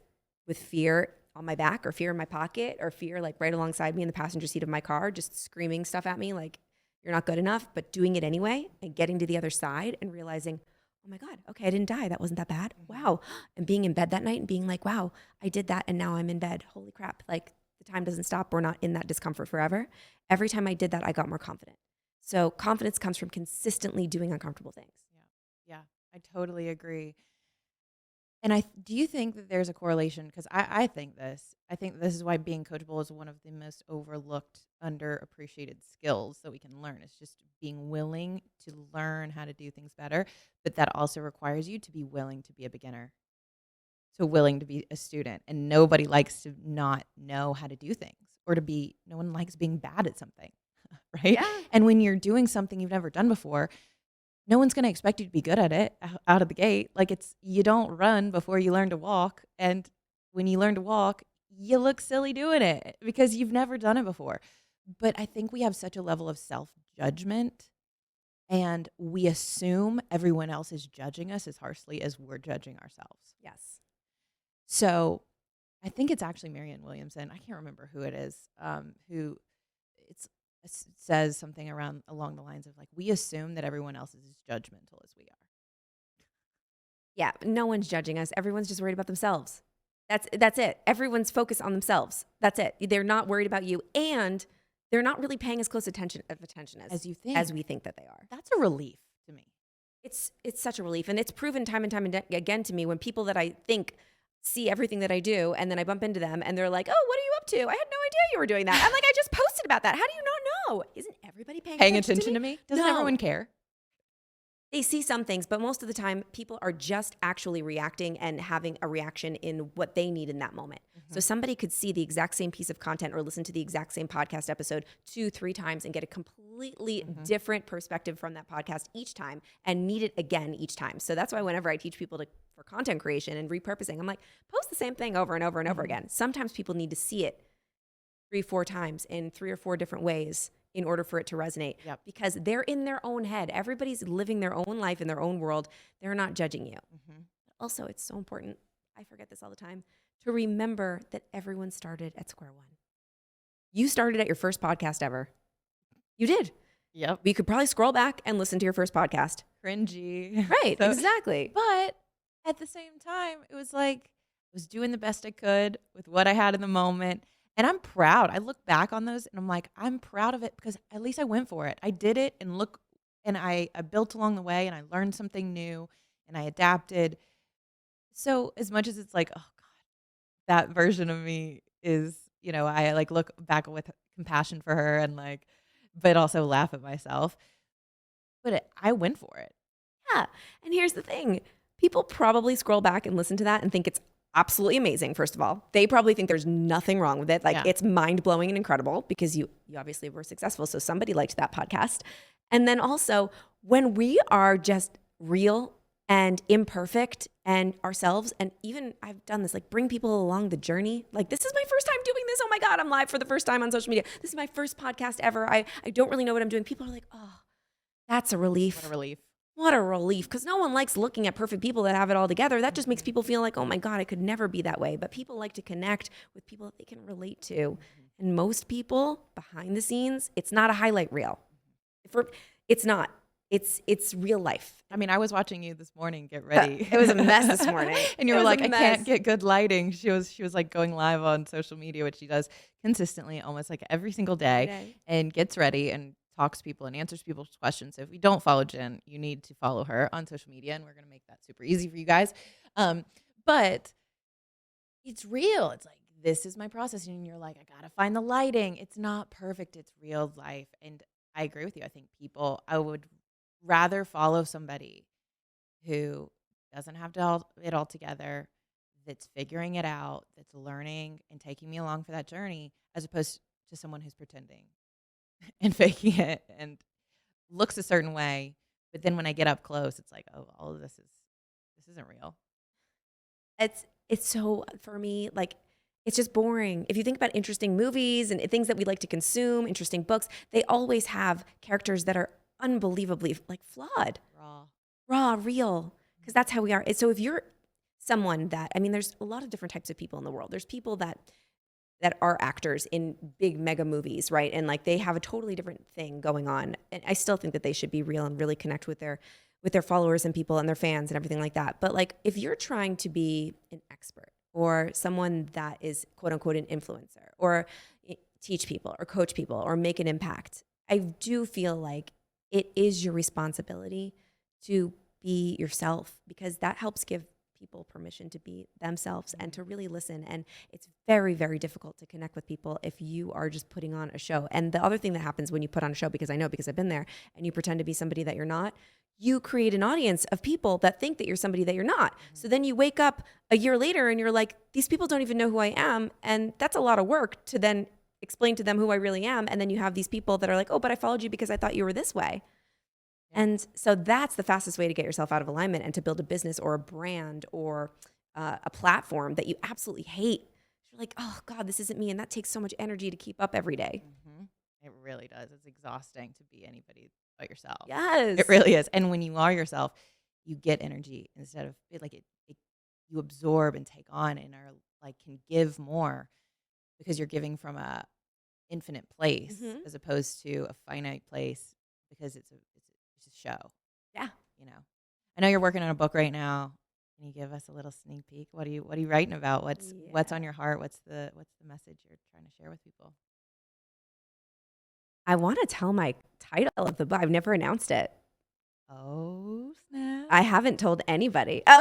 with fear on my back or fear in my pocket or fear like right alongside me in the passenger seat of my car, just screaming stuff at me like, you're not good enough, but doing it anyway and getting to the other side and realizing, oh my God, okay, I didn't die. That wasn't that bad. Wow. And being in bed that night and being like, wow, I did that and now I'm in bed. Holy crap. Like the time doesn't stop. We're not in that discomfort forever. Every time I did that, I got more confident. So confidence comes from consistently doing uncomfortable things. Yeah, I totally agree. And do you think that there's a correlation? Because I think this. I think this is why being coachable is one of the most overlooked, underappreciated skills that we can learn. It's just being willing to learn how to do things better. But that also requires you to be willing to be a beginner. So willing to be a student. And nobody likes to not know how to do things or no one likes being bad at something, right? Yeah. And when you're doing something you've never done before, no one's going to expect you to be good at it out of the gate. Like you don't run before you learn to walk. And when you learn to walk, you look silly doing it because you've never done it before. But I think we have such a level of self-judgment and we assume everyone else is judging us as harshly as we're judging ourselves. Yes. So I think it's actually Marianne Williamson. I can't remember who it is, who says something along the lines of like, we assume that everyone else is as judgmental as we are. Yeah, no one's judging us. Everyone's just worried about themselves. That's it. Everyone's focused on themselves. That's it. They're not worried about you, and they're not really paying as close attention as you think, as we think that they are. That's a relief to me. It's such a relief, and it's proven time and time again to me when people that I think see everything that I do, and then I bump into them, and they're like, "Oh, what are you up to? I had no idea you were doing that." I'm like, "I just posted about that. How do you not know? Isn't everybody paying attention to me? Doesn't everyone care?" They see some things, but most of the time, people are just actually reacting and having a reaction in what they need in that moment. Mm-hmm. So somebody could see the exact same piece of content or listen to the exact same podcast episode 2-3 times and get a completely different perspective from that podcast each time and need it again each time. So that's why whenever I teach people for content creation and repurposing, I'm like, post the same thing over and over and over again. Sometimes people need to see it 3-4 times in 3 or 4 different ways in order for it to resonate. Yep. Because they're in their own head. Everybody's living their own life in their own world. They're not judging you. Mm-hmm. Also, it's so important, I forget this all the time, to remember that everyone started at square one. You started at your first podcast ever. You did. Yep. You could probably scroll back and listen to your first podcast. Cringy. Right, exactly. But at the same time, it was like I was doing the best I could with what I had in the moment. And I'm proud. I look back on those and I'm like, I'm proud of it because at least I went for it. I did it and I built along the way and I learned something new and I adapted. So as much as it's like, oh God, that version of me is, I like look back with compassion for her and like, but also laugh at myself. But I went for it. Yeah. And here's the thing. People probably scroll back and listen to that and think it's absolutely amazing, first of all. They probably think there's nothing wrong with it. Like it's mind-blowing and incredible because you obviously were successful. So somebody liked that podcast. And then also when we are just real and imperfect and ourselves, and even I've done this, like bring people along the journey. Like this is my first time doing this. Oh my God, I'm live for the first time on social media. This is my first podcast ever. I don't really know what I'm doing. People are like, oh, that's a relief. What a relief. What a relief. Because no one likes looking at perfect people that have it all together. That just makes people feel like, oh my God, I could never be that way. But people like to connect with people that they can relate to. And most people behind the scenes, it's not a highlight reel. It's not. It's real life. I mean, I was watching you this morning get ready. It was a mess this morning. And you were like, I can't get good lighting. She was like going live on social media, which she does consistently almost like every single day, and gets ready and talks to people and answers people's questions. So if you don't follow Jenn, you need to follow her on social media, and we're going to make that super easy for you guys. But it's real. It's like, this is my process. And you're like, I got to find the lighting. It's not perfect. It's real life. And I agree with you. I think I would rather follow somebody who doesn't have it all together, that's figuring it out, that's learning and taking me along for that journey, as opposed to someone who's pretending and faking it and looks a certain way. But then when I get up close, it's like, oh, all of this isn't real. It's so, for me, like, it's just boring. If you think about interesting movies and things that we like to consume, interesting books, they always have characters that are unbelievably like flawed, raw, real, because that's how we are. So if you're someone that, I mean, there's a lot of different types of people in the world. There's people that are actors in big mega movies, right? And like they have a totally different thing going on. And I still think that they should be real and really connect with their followers and people and their fans and everything like that. But like if you're trying to be an expert or someone that is quote unquote an influencer or teach people or coach people or make an impact, I do feel like it is your responsibility to be yourself, because that helps give people permission to be themselves and to really listen. And it's very, very difficult to connect with people if you are just putting on a show. And the other thing that happens when you put on a show, because I know, because I've been there, and you pretend to be somebody that you're not, you create an audience of people that think that you're somebody that you're not. So then you wake up a year later and you're like, these people don't even know who I am. And that's a lot of work to then explain to them who I really am. And then you have these people that are like, oh, but I followed you because I thought you were this way. Yeah. And so that's the fastest way to get yourself out of alignment and to build a business or a brand or a platform that you absolutely hate. You're like, oh God, this isn't me. And that takes so much energy to keep up every day. Mm-hmm. It really does. It's exhausting to be anybody but yourself. Yes. It really is. And when you are yourself, you get energy instead of you absorb and take on and are like, can give more because you're giving from a infinite place as opposed to a finite place, because it's a show. Yeah. I know you're working on a book right now. Can you give us a little sneak peek? What are you writing about? What's on your heart? What's the message you're trying to share with people? I want to tell my title of the book. I've never announced it. Oh, snap. I haven't told anybody. You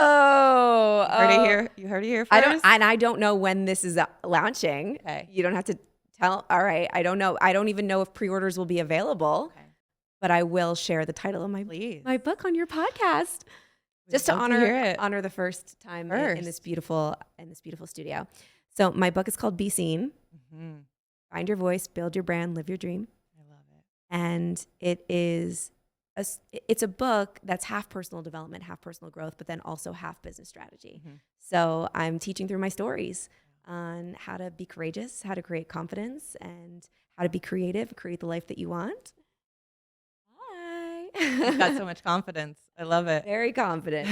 heard it here first? I don't know when this is launching. Okay. You don't have to tell. All right. I don't know. I don't even know if pre-orders will be available. Okay. But I will share the title of my book on your podcast. Just to honor the first time in this beautiful studio. So my book is called Be Seen. Mm-hmm. Find your voice, build your brand, live your dream. I love it. And it's a book that's half personal development, half personal growth, but then also half business strategy. Mm-hmm. So I'm teaching through my stories on how to be courageous, how to create confidence, and how to be creative, create the life that you want. You've got so much confidence. I love it. Very confident.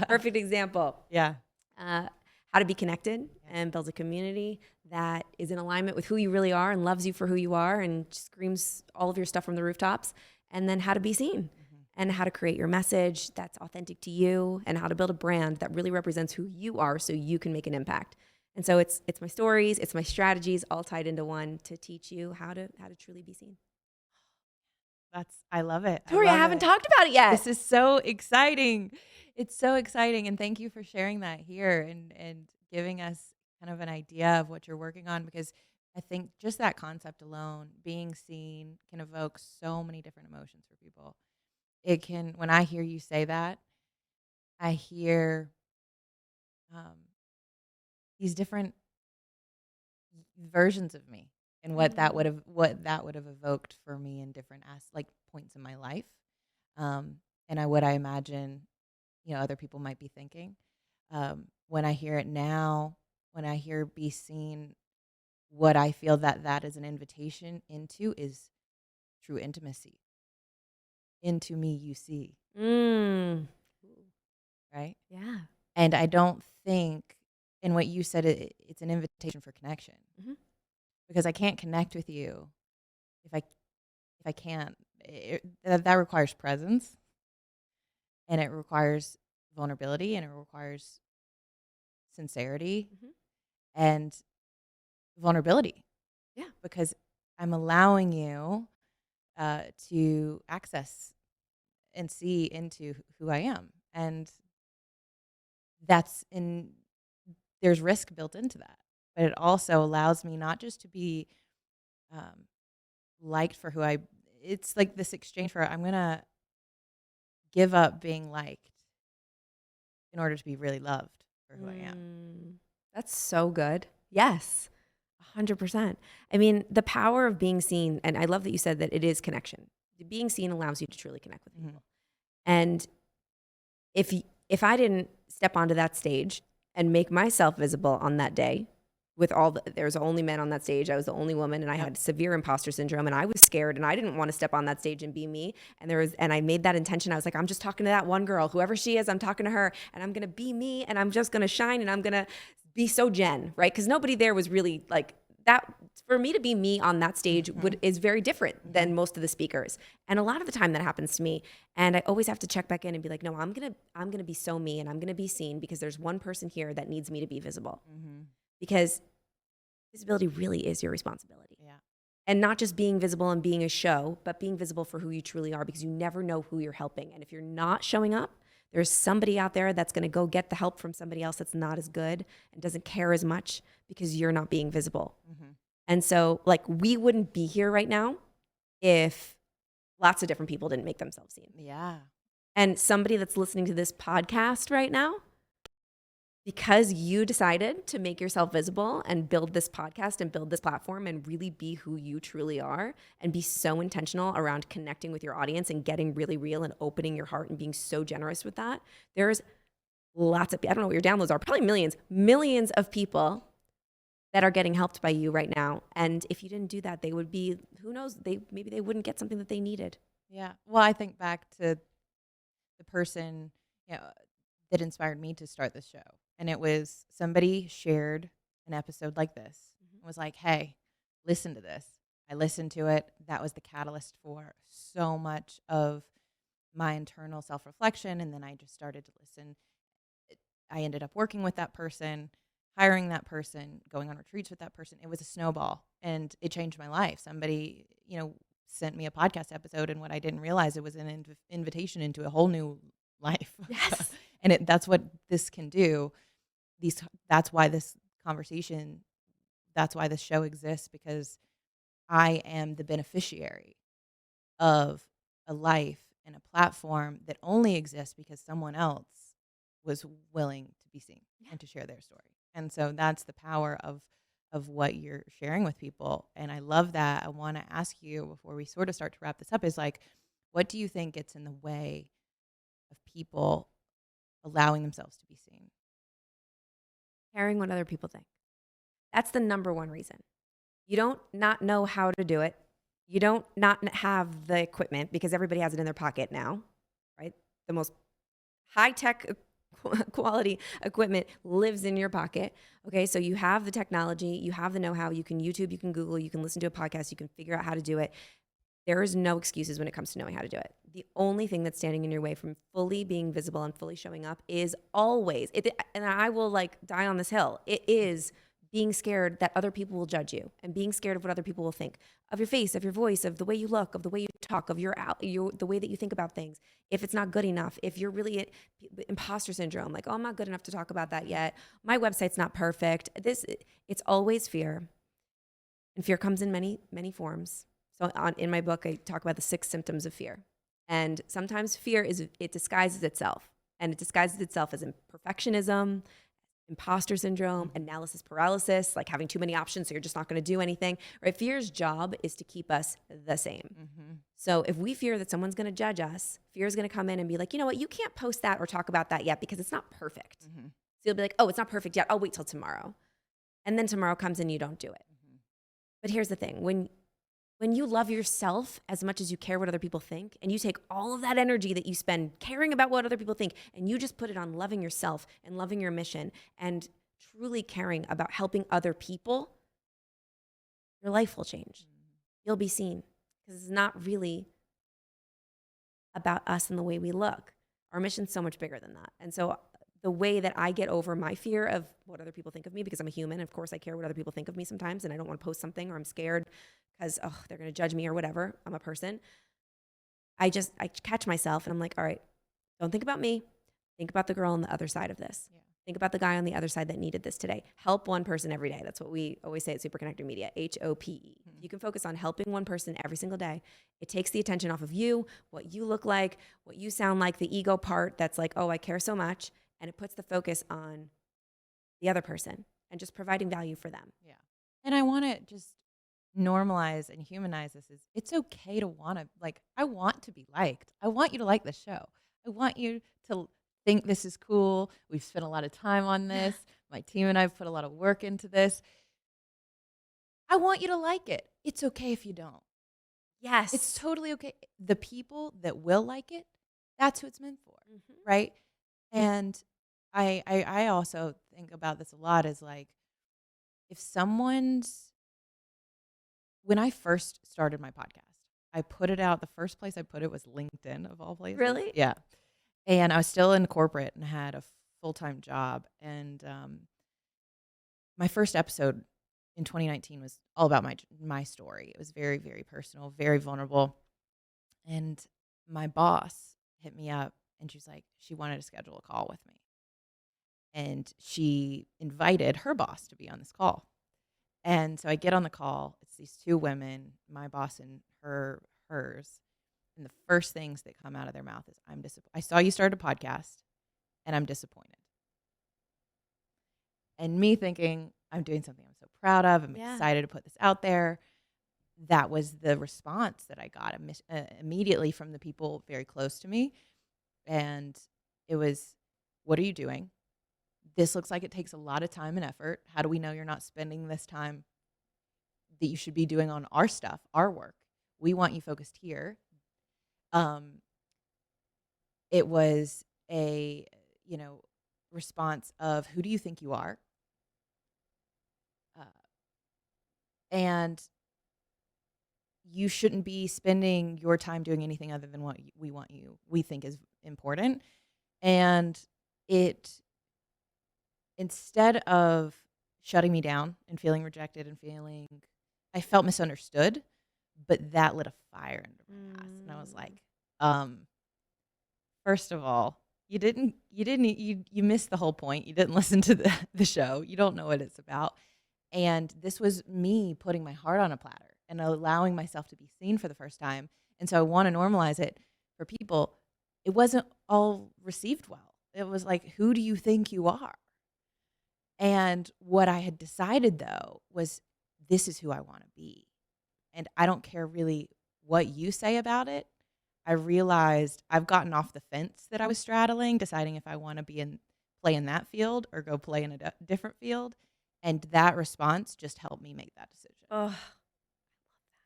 Perfect example. Yeah. How to be connected and build a community that is in alignment with who you really are and loves you for who you are and screams all of your stuff from the rooftops. And then how to be seen and how to create your message that's authentic to you and how to build a brand that really represents who you are so you can make an impact. And so it's my stories, it's my strategies all tied into one to teach you how to truly be seen. I love it. Tori, I haven't talked about it yet. This is so exciting. It's so exciting. And thank you for sharing that here and giving us kind of an idea of what you're working on, because I think just that concept alone, being seen, can evoke so many different emotions for people. It can, when I hear you say that, I hear these different versions of me and what that would have evoked for me in different like points in my life, and what I imagine other people might be thinking. When I hear it now, when I hear be seen, what I feel that is an invitation into is true intimacy. Into me you see. Right? Yeah. And I don't think, in what you said, it's an invitation for connection. Mm-hmm. Because I can't connect with you if I can't. That requires presence, and it requires vulnerability, and it requires sincerity and vulnerability. Yeah. Because I'm allowing you to access and see into who I am, and there's risk built into that, but it also allows me not just to be liked for who it's like this exchange for, I'm gonna give up being liked in order to be really loved for who I am. That's so good. Yes, 100%. I mean, the power of being seen, and I love that you said that it is connection. Being seen allows you to truly connect with people. And if I didn't step onto that stage and make myself visible on that day, with there's only men on that stage, I was the only woman, and I had severe imposter syndrome, and I was scared, and I didn't want to step on that stage and be me. And I made that intention. I was like, I'm just talking to that one girl, whoever she is, I'm talking to her, and I'm gonna be me, and I'm just gonna shine, and I'm gonna be so Jenn, right? Because nobody there was really like that. For me to be me on that stage is very different than most of the speakers. And a lot of the time that happens to me. And I always have to check back in and be like, no, I'm gonna be so me, and I'm gonna be seen, because there's one person here that needs me to be visible. Because visibility really is your responsibility. Yeah. And not just being visible and being a show, but being visible for who you truly are, because you never know who you're helping. And if you're not showing up, there's somebody out there that's going to go get the help from somebody else that's not as good and doesn't care as much, because you're not being visible. And so, like, we wouldn't be here right now if lots of different people didn't make themselves seen. Yeah. And somebody that's listening to this podcast right now, because you decided to make yourself visible and build this podcast and build this platform and really be who you truly are, and be so intentional around connecting with your audience and getting really real and opening your heart and being so generous with that. There's lots of, I don't know what your downloads are, probably millions of people that are getting helped by you right now. And if you didn't do that, they would be, who knows, maybe they wouldn't get something that they needed. Yeah. Well, I think back to the person, that inspired me to start this show. And it was somebody shared an episode like this and was like, hey, listen to this. I listened to it. That was the catalyst for so much of my internal self-reflection. And then I just started to listen. I ended up working with that person, hiring that person, going on retreats with that person. It was a snowball, and it changed my life. Somebody, sent me a podcast episode, and what I didn't realize, it was an invitation into a whole new life. Yes. And that's what this can do. That's why this conversation, that's why this show exists, because I am the beneficiary of a life and a platform that only exists because someone else was willing to be seen and to share their story. And so that's the power of what you're sharing with people. And I love that. I want to ask you, before we sort of start to wrap this up, is like, what do you think gets in the way of people allowing themselves to be seen? Caring what other people think. That's the number one reason. You don't not know how to do it. You don't not have the equipment, because everybody has it in their pocket now, right? The most high-tech quality equipment lives in your pocket. Okay, so you have the technology, you have the know-how, you can YouTube, you can Google, you can listen to a podcast, you can figure out how to do it. There is no excuses when it comes to knowing how to do it. The only thing that's standing in your way from fully being visible and fully showing up is always, and I will like die on this hill, it is being scared that other people will judge you and being scared of what other people will think of your face, of your voice, of the way you look, of the way you talk, of the way that you think about things. If it's not good enough, if you're really imposter syndrome, like, oh, I'm not good enough to talk about that yet. My website's not perfect. It's always fear. And fear comes in many, many forms. So in my book, I talk about the 6 symptoms of fear. And sometimes fear it disguises itself. And it disguises itself as perfectionism, imposter syndrome, analysis paralysis, like having too many options, so you're just not going to do anything. Right? Fear's job is to keep us the same. Mm-hmm. So if we fear that someone's going to judge us, fear is going to come in and be like, you know what, you can't post that or talk about that yet because it's not perfect. Mm-hmm. So you'll be like, oh, it's not perfect yet. I'll wait till tomorrow. And then tomorrow comes and you don't do it. Mm-hmm. But here's the thing. When you love yourself as much as you care what other people think, and you take all of that energy that you spend caring about what other people think, and you just put it on loving yourself and loving your mission and truly caring about helping other people, your life will change. You'll be seen, because it's not really about us and the way we look. Our mission's so much bigger than that. And so the way that I get over my fear of what other people think of me, because I'm a human, of course I care what other people think of me sometimes, and I don't want to post something, or I'm scared because, oh, they're going to judge me or whatever. I'm a person. I catch myself and I'm like, all right, don't think about me. Think about the girl on the other side of this. Yeah. Think about the guy on the other side that needed this today. Help one person every day. That's what we always say at Super Connected Media, HOPE. Mm-hmm. You can focus on helping one person every single day. It takes the attention off of you, what you look like, what you sound like, the ego part that's like, oh, I care so much. And it puts the focus on the other person and just providing value for them. Yeah. And I want to just normalize and humanize this. It's okay to want to, like, I want to be liked. I want you to like the show. I want you to think this is cool. We've spent a lot of time on this. My team and I have put a lot of work into this. I want you to like it. It's okay if you don't. Yes. It's totally okay. The people that will like it, that's who it's meant for, right? And I also think about this a lot, is like, if when I first started my podcast, I put it out, the first place I put it was LinkedIn, of all places. Really? Yeah. And I was still in corporate and had a full-time job. And my first episode in 2019 was all about my story. It was very, very personal, very vulnerable. And my boss hit me up and she's like, she wanted to schedule a call with me. And she invited her boss to be on this call. And so I get on the call. It's these 2 women, my boss and hers. And the first things that come out of their mouth is, I'm disappointed. I saw you start a podcast and I'm disappointed. And me thinking, I'm doing something I'm so proud of. I'm excited to put this out there. That was the response that I got immediately from the people very close to me. And it was, what are you doing? This looks like it takes a lot of time and effort. How do we know you're not spending this time that you should be doing on our stuff, our work? We want you focused here. It was a, response of, who do you think you are? And you shouldn't be spending your time doing anything other than what we think is important. And instead of shutting me down and feeling rejected and I felt misunderstood, but that lit a fire under my ass. And I was like, first of all, you missed the whole point. You didn't listen to the show. You don't know what it's about. And this was me putting my heart on a platter and allowing myself to be seen for the first time. And so I want to normalize it for people. It wasn't all received well. It was like, who do you think you are? And what I had decided, though, was this is who I want to be. And I don't care really what you say about it. I realized I've gotten off the fence that I was straddling, deciding if I want to play in that field or go play in a different field. And that response just helped me make that decision. Oh,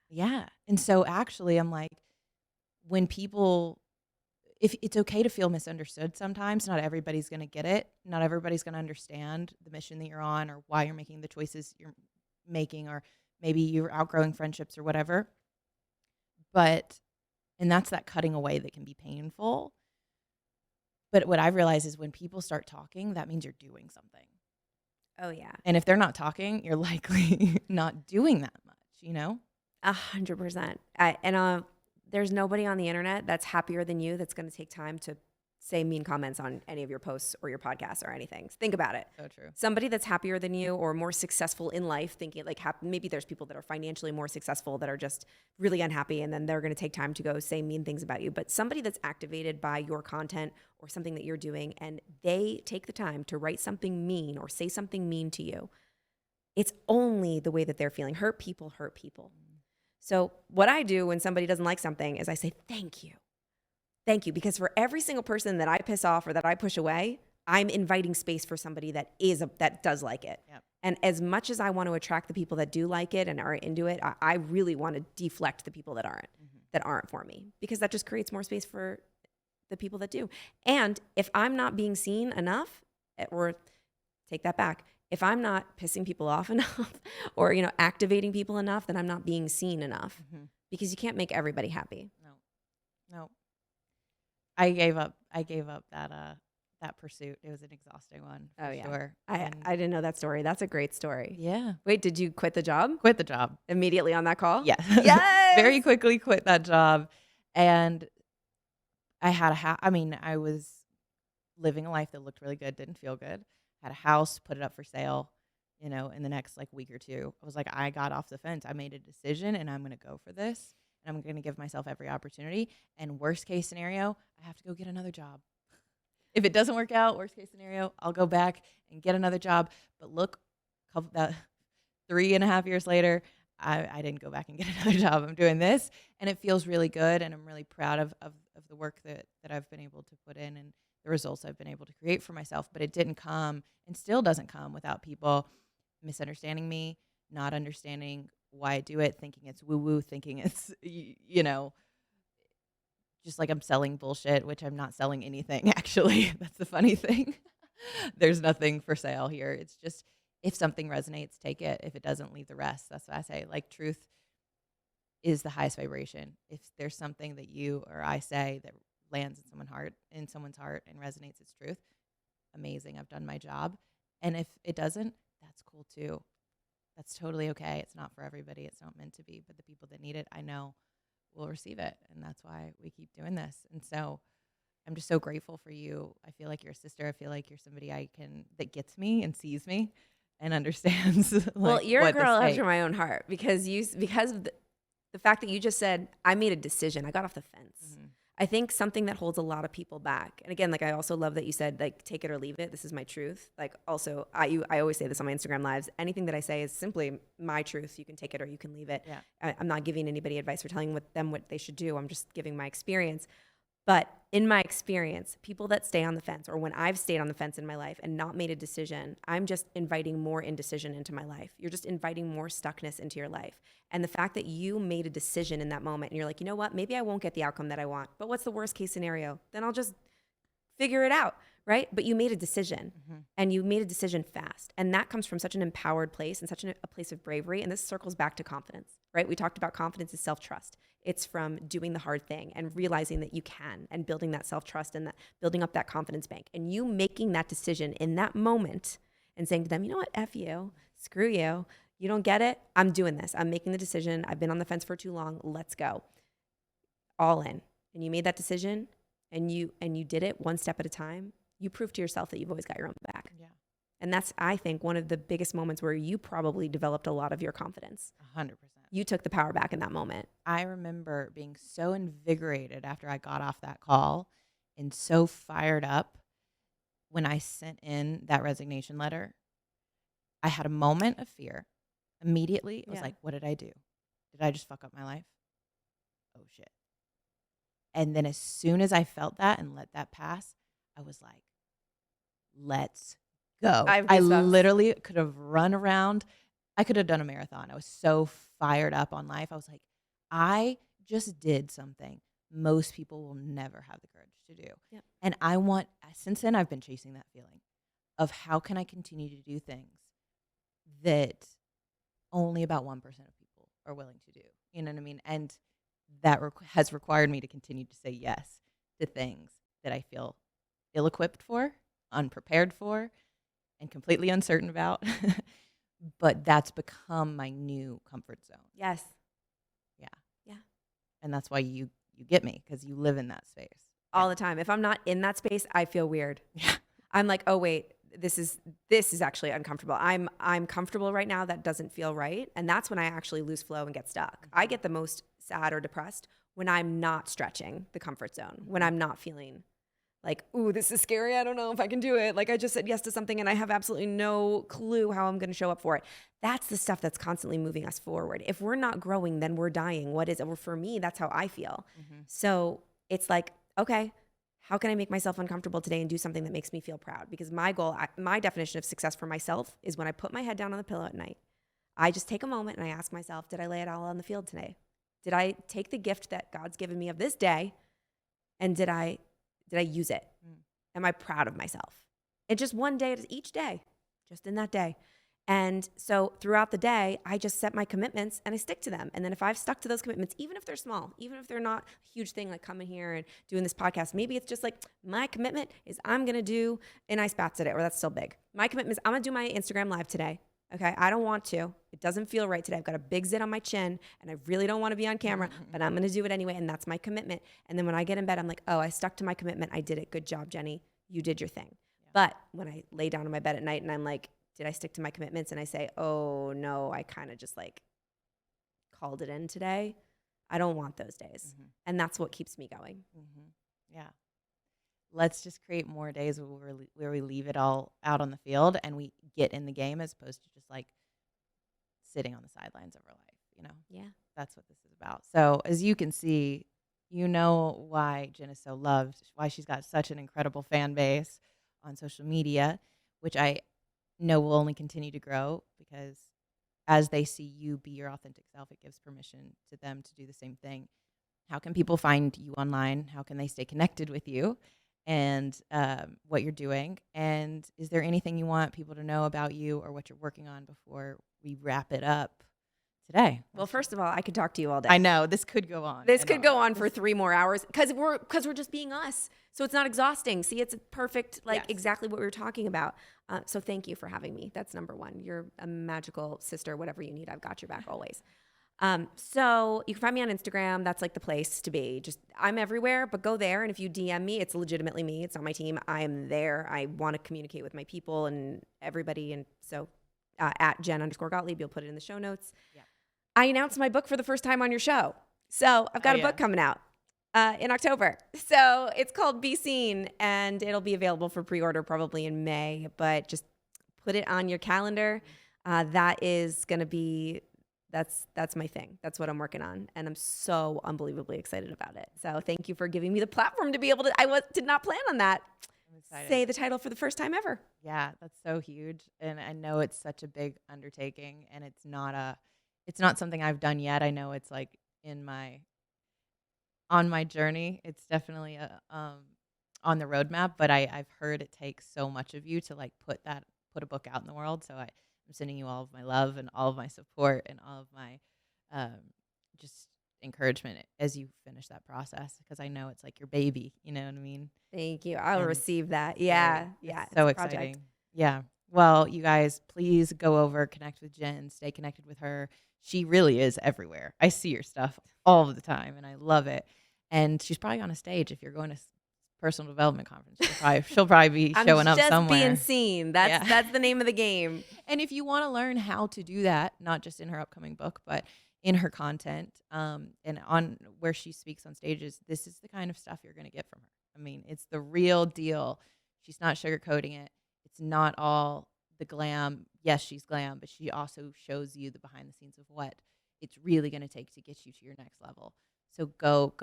yeah. And so actually, I'm like, when people, if it's okay to feel misunderstood sometimes, not everybody's going to get it. Not everybody's going to understand the mission that you're on or why you're making the choices you're making, or maybe you're outgrowing friendships or whatever. And that's that cutting away that can be painful. But what I've realized is when people start talking, that means you're doing something. Oh yeah. And if they're not talking, you're likely not doing that much, 100%. There's nobody on the internet that's happier than you that's going to take time to say mean comments on any of your posts or your podcasts or anything. Think about it. So true. Somebody that's happier than you or more successful in life, thinking like maybe there's people that are financially more successful that are just really unhappy, and then they're going to take time to go say mean things about you. But somebody that's activated by your content or something that you're doing, and they take the time to write something mean or say something mean to you, it's only the way that they're feeling. Hurt people hurt people. So what I do when somebody doesn't like something is I say, thank you. Thank you. Because for every single person that I piss off or that I push away, I'm inviting space for somebody that does like it. Yep. And as much as I want to attract the people that do like it and are into it, I really want to deflect the people that aren't for me, because that just creates more space for the people that do. And if I'm not being seen enough, or take that back, if I'm not pissing people off enough or, activating people enough, then I'm not being seen enough, because you can't make everybody happy. No. I gave up that pursuit. It was an exhausting one. For sure. I didn't know that story. That's a great story. Yeah. Wait, did you quit the job? Quit the job. Immediately on that call? Yes. Yes. Very quickly quit that job. And I had I was living a life that looked really good, didn't feel good. Had a house, put it up for sale, in the next week or two. I was like, I got off the fence. I made a decision and I'm going to go for this. And I'm going to give myself every opportunity. And worst case scenario, I have to go get another job. If it doesn't work out, worst case scenario, I'll go back and get another job. But look, 3.5 years later, I didn't go back and get another job. I'm doing this, and it feels really good. And I'm really proud of the work that I've been able to put in and the results I've been able to create for myself. But it didn't come and still doesn't come without people misunderstanding me, not understanding why I do it, thinking it's woo-woo, thinking it's, just like I'm selling bullshit, which I'm not selling anything, actually. That's the funny thing. There's nothing for sale here. It's just, if something resonates, take it. If it doesn't, leave the rest. That's what I say. Truth is the highest vibration. If there's something that you or I say that lands in someone's heart and resonates, it's truth, amazing. I've done my job. And if it doesn't, that's cool too. That's totally okay. It's not for everybody. It's not meant to be. But the people that need it, I know, will receive it. And that's why we keep doing this. And so I'm just so grateful for you. I feel like you're a sister. I feel like you're somebody that gets me and sees me and understands. Well, you're a girl after my own heart, because of the fact that you just said, I made a decision. I got off the fence. Mm-hmm. I think something that holds a lot of people back. And again, I also love that you said, take it or leave it. This is my truth. Also, I always say this on my Instagram lives. Anything that I say is simply my truth. You can take it or you can leave it. Yeah. I'm not giving anybody advice or telling them what they should do. I'm just giving my experience. But in my experience, people that stay on the fence, or when I've stayed on the fence in my life and not made a decision, I'm just inviting more indecision into my life. You're just inviting more stuckness into your life. And the fact that you made a decision in that moment and you're like, you know what, maybe I won't get the outcome that I want, but what's the worst case scenario? Then I'll just figure it out, right? But you made a decision, and you made a decision fast. And that comes from such an empowered place and such a place of bravery. And this circles back to confidence, right? We talked about confidence is self-trust. It's from doing the hard thing and realizing that you can, and building that self-trust and that building up that confidence bank. And you making that decision in that moment and saying to them, you know what, F you, screw you. You don't get it. I'm doing this. I'm making the decision. I've been on the fence for too long. Let's go. All in. And you made that decision, and you did it one step at a time. You proved to yourself that you've always got your own back. Yeah. And that's, I think, one of the biggest moments where you probably developed a lot of your confidence. 100%. You took the power back in that moment. I remember being so invigorated after I got off that call and so fired up when I sent in that resignation letter. I had a moment of fear. Immediately, I was like, what did I do? Did I just fuck up my life? Oh, shit. And then as soon as I felt that and let that pass, I was like, let's go. I literally could have run around. I could have done a marathon. I was so fired up on life. I was like, I just did something most people will never have the courage to do. Yep. And since then, I've been chasing that feeling of how can I continue to do things that only about 1% of people are willing to do. You know what I mean? And that has required me to continue to say yes to things that I feel ill-equipped for, unprepared for, and completely uncertain about. But that's become my new comfort zone. Yes. Yeah. Yeah. And that's why you get me, because you live in that space. All the time. If I'm not in that space, I feel weird. Yeah. I'm like, oh wait, this is actually uncomfortable. I'm comfortable right now. That doesn't feel right. And that's when I actually lose flow and get stuck. I get the most sad or depressed when I'm not stretching the comfort zone, when I'm not feeling like, ooh, this is scary. I don't know if I can do it. Like I just said yes to something and I have absolutely no clue how I'm going to show up for it. That's the stuff that's constantly moving us forward. If we're not growing, then we're dying. What is it? Well, for me, that's how I feel. So it's like, okay, how can I make myself uncomfortable today and do something that makes me feel proud? Because my goal, my definition of success for myself is when I put my head down on the pillow at night, I just take a moment and I ask myself, did I lay it all on the field today? Did I take the gift that God's given me of this day and did I use it? Am I proud of myself? And just one day, each day, just in that day. And so throughout the day, I just set my commitments and I stick to them. And then if I've stuck to those commitments, even if they're small, even if they're not a huge thing like coming here and doing this podcast, maybe it's just like my commitment is I'm going to do an ice bath today, or that's still big. My commitment is I'm going to do my Instagram live today. Okay. I don't want to. It doesn't feel right today. I've got a big zit on my chin and I really don't want to be on camera, but I'm going to do it anyway. And that's my commitment. And then when I get in bed, I'm like, oh, I stuck to my commitment. I did it. Good job, Jenny. You did your thing. Yeah. But when I lay down in my bed at night and I'm like, did I stick to my commitments? And I say, oh no, I kind of just like called it in today. I don't want those days. And that's what keeps me going. Yeah. Let's just create more days where we leave it all out on the field and we get in the game as opposed to just like sitting on the sidelines of our life, you know? Yeah. That's what this is about. So as you can see, you know why Jenn is so loved, why she's got such an incredible fan base on social media, which I know will only continue to grow because as they see you be your authentic self, it gives permission to them to do the same thing. How can people find you online? How can they stay connected with you and what you're doing? And is there anything you want people to know about you or what you're working on before we wrap it up today? Well, first of all, I could talk to you all day. I know this could go on. This could go on for 3 more hours because we're just being us. So it's not exhausting. See, it's perfect, exactly what we were talking about. So thank you for having me. That's number one. You're a magical sister. Whatever you need, I've got your back always. So you can find me on Instagram. That's like the place to be. Just I'm everywhere, but go there. And if you DM me, it's legitimately me. It's not my team. I am there. I want to communicate with my people and everybody. And so at Jenn_Gottlieb, you'll put it in the show notes. Yeah. I announced my book for the first time on your show. So I've got a book coming out in October. So it's called Be Seen, and it'll be available for pre-order probably in May, but just put it on your calendar. That is going to be, that's my thing. That's what I'm working on. And I'm so unbelievably excited about it. So thank you for giving me the platform to be able to, did not plan on that. Say the title for the first time ever. Yeah, that's so huge. And I know it's such a big undertaking and it's not something I've done yet. I know it's like on my journey. It's definitely on the roadmap, but I've heard it takes so much of you to like put a book out in the world. So I'm sending you all of my love and all of my support and all of my just encouragement as you finish that process, because I know it's like your baby, you know what I mean? Thank you. I'll receive that. Yeah. Yeah. So exciting. Yeah. Well, you guys, please go over, connect with Jenn, stay connected with her. She really is everywhere. I see your stuff all the time and I love it. And she's probably on a stage if you're going to personal development conference. She'll probably be showing up somewhere. Being seen. That's the name of the game. And if you want to learn how to do that, not just in her upcoming book, but in her content and on where she speaks on stages, this is the kind of stuff you're going to get from her. I mean, it's the real deal. She's not sugarcoating it. It's not all the glam. Yes, she's glam, but she also shows you the behind the scenes of what it's really going to take to get you to your next level. So go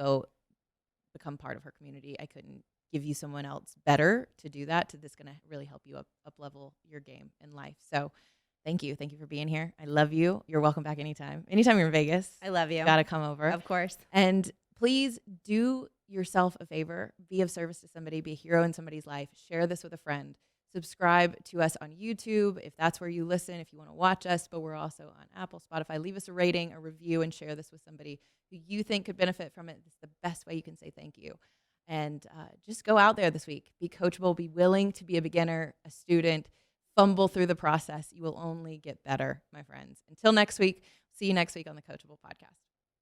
become part of her community. I couldn't give you someone else better to do that. That's going to really help you up level your game in life. So thank you. Thank you for being here. I love you. You're welcome back anytime. Anytime you're in Vegas. I love you. Got to come over. Of course. And please do yourself a favor. Be of service to somebody. Be a hero in somebody's life. Share this with a friend Subscribe to us on YouTube if that's where you listen, if you want to watch us, but we're also on Apple, Spotify. Leave us a rating, a review, and share this with somebody who you think could benefit from it. It's the best way you can say thank you. And just go out there this week. Be coachable. Be willing to be a beginner, a student. Fumble through the process. You will only get better, my friends. Until next week, see you next week on the Coachable podcast.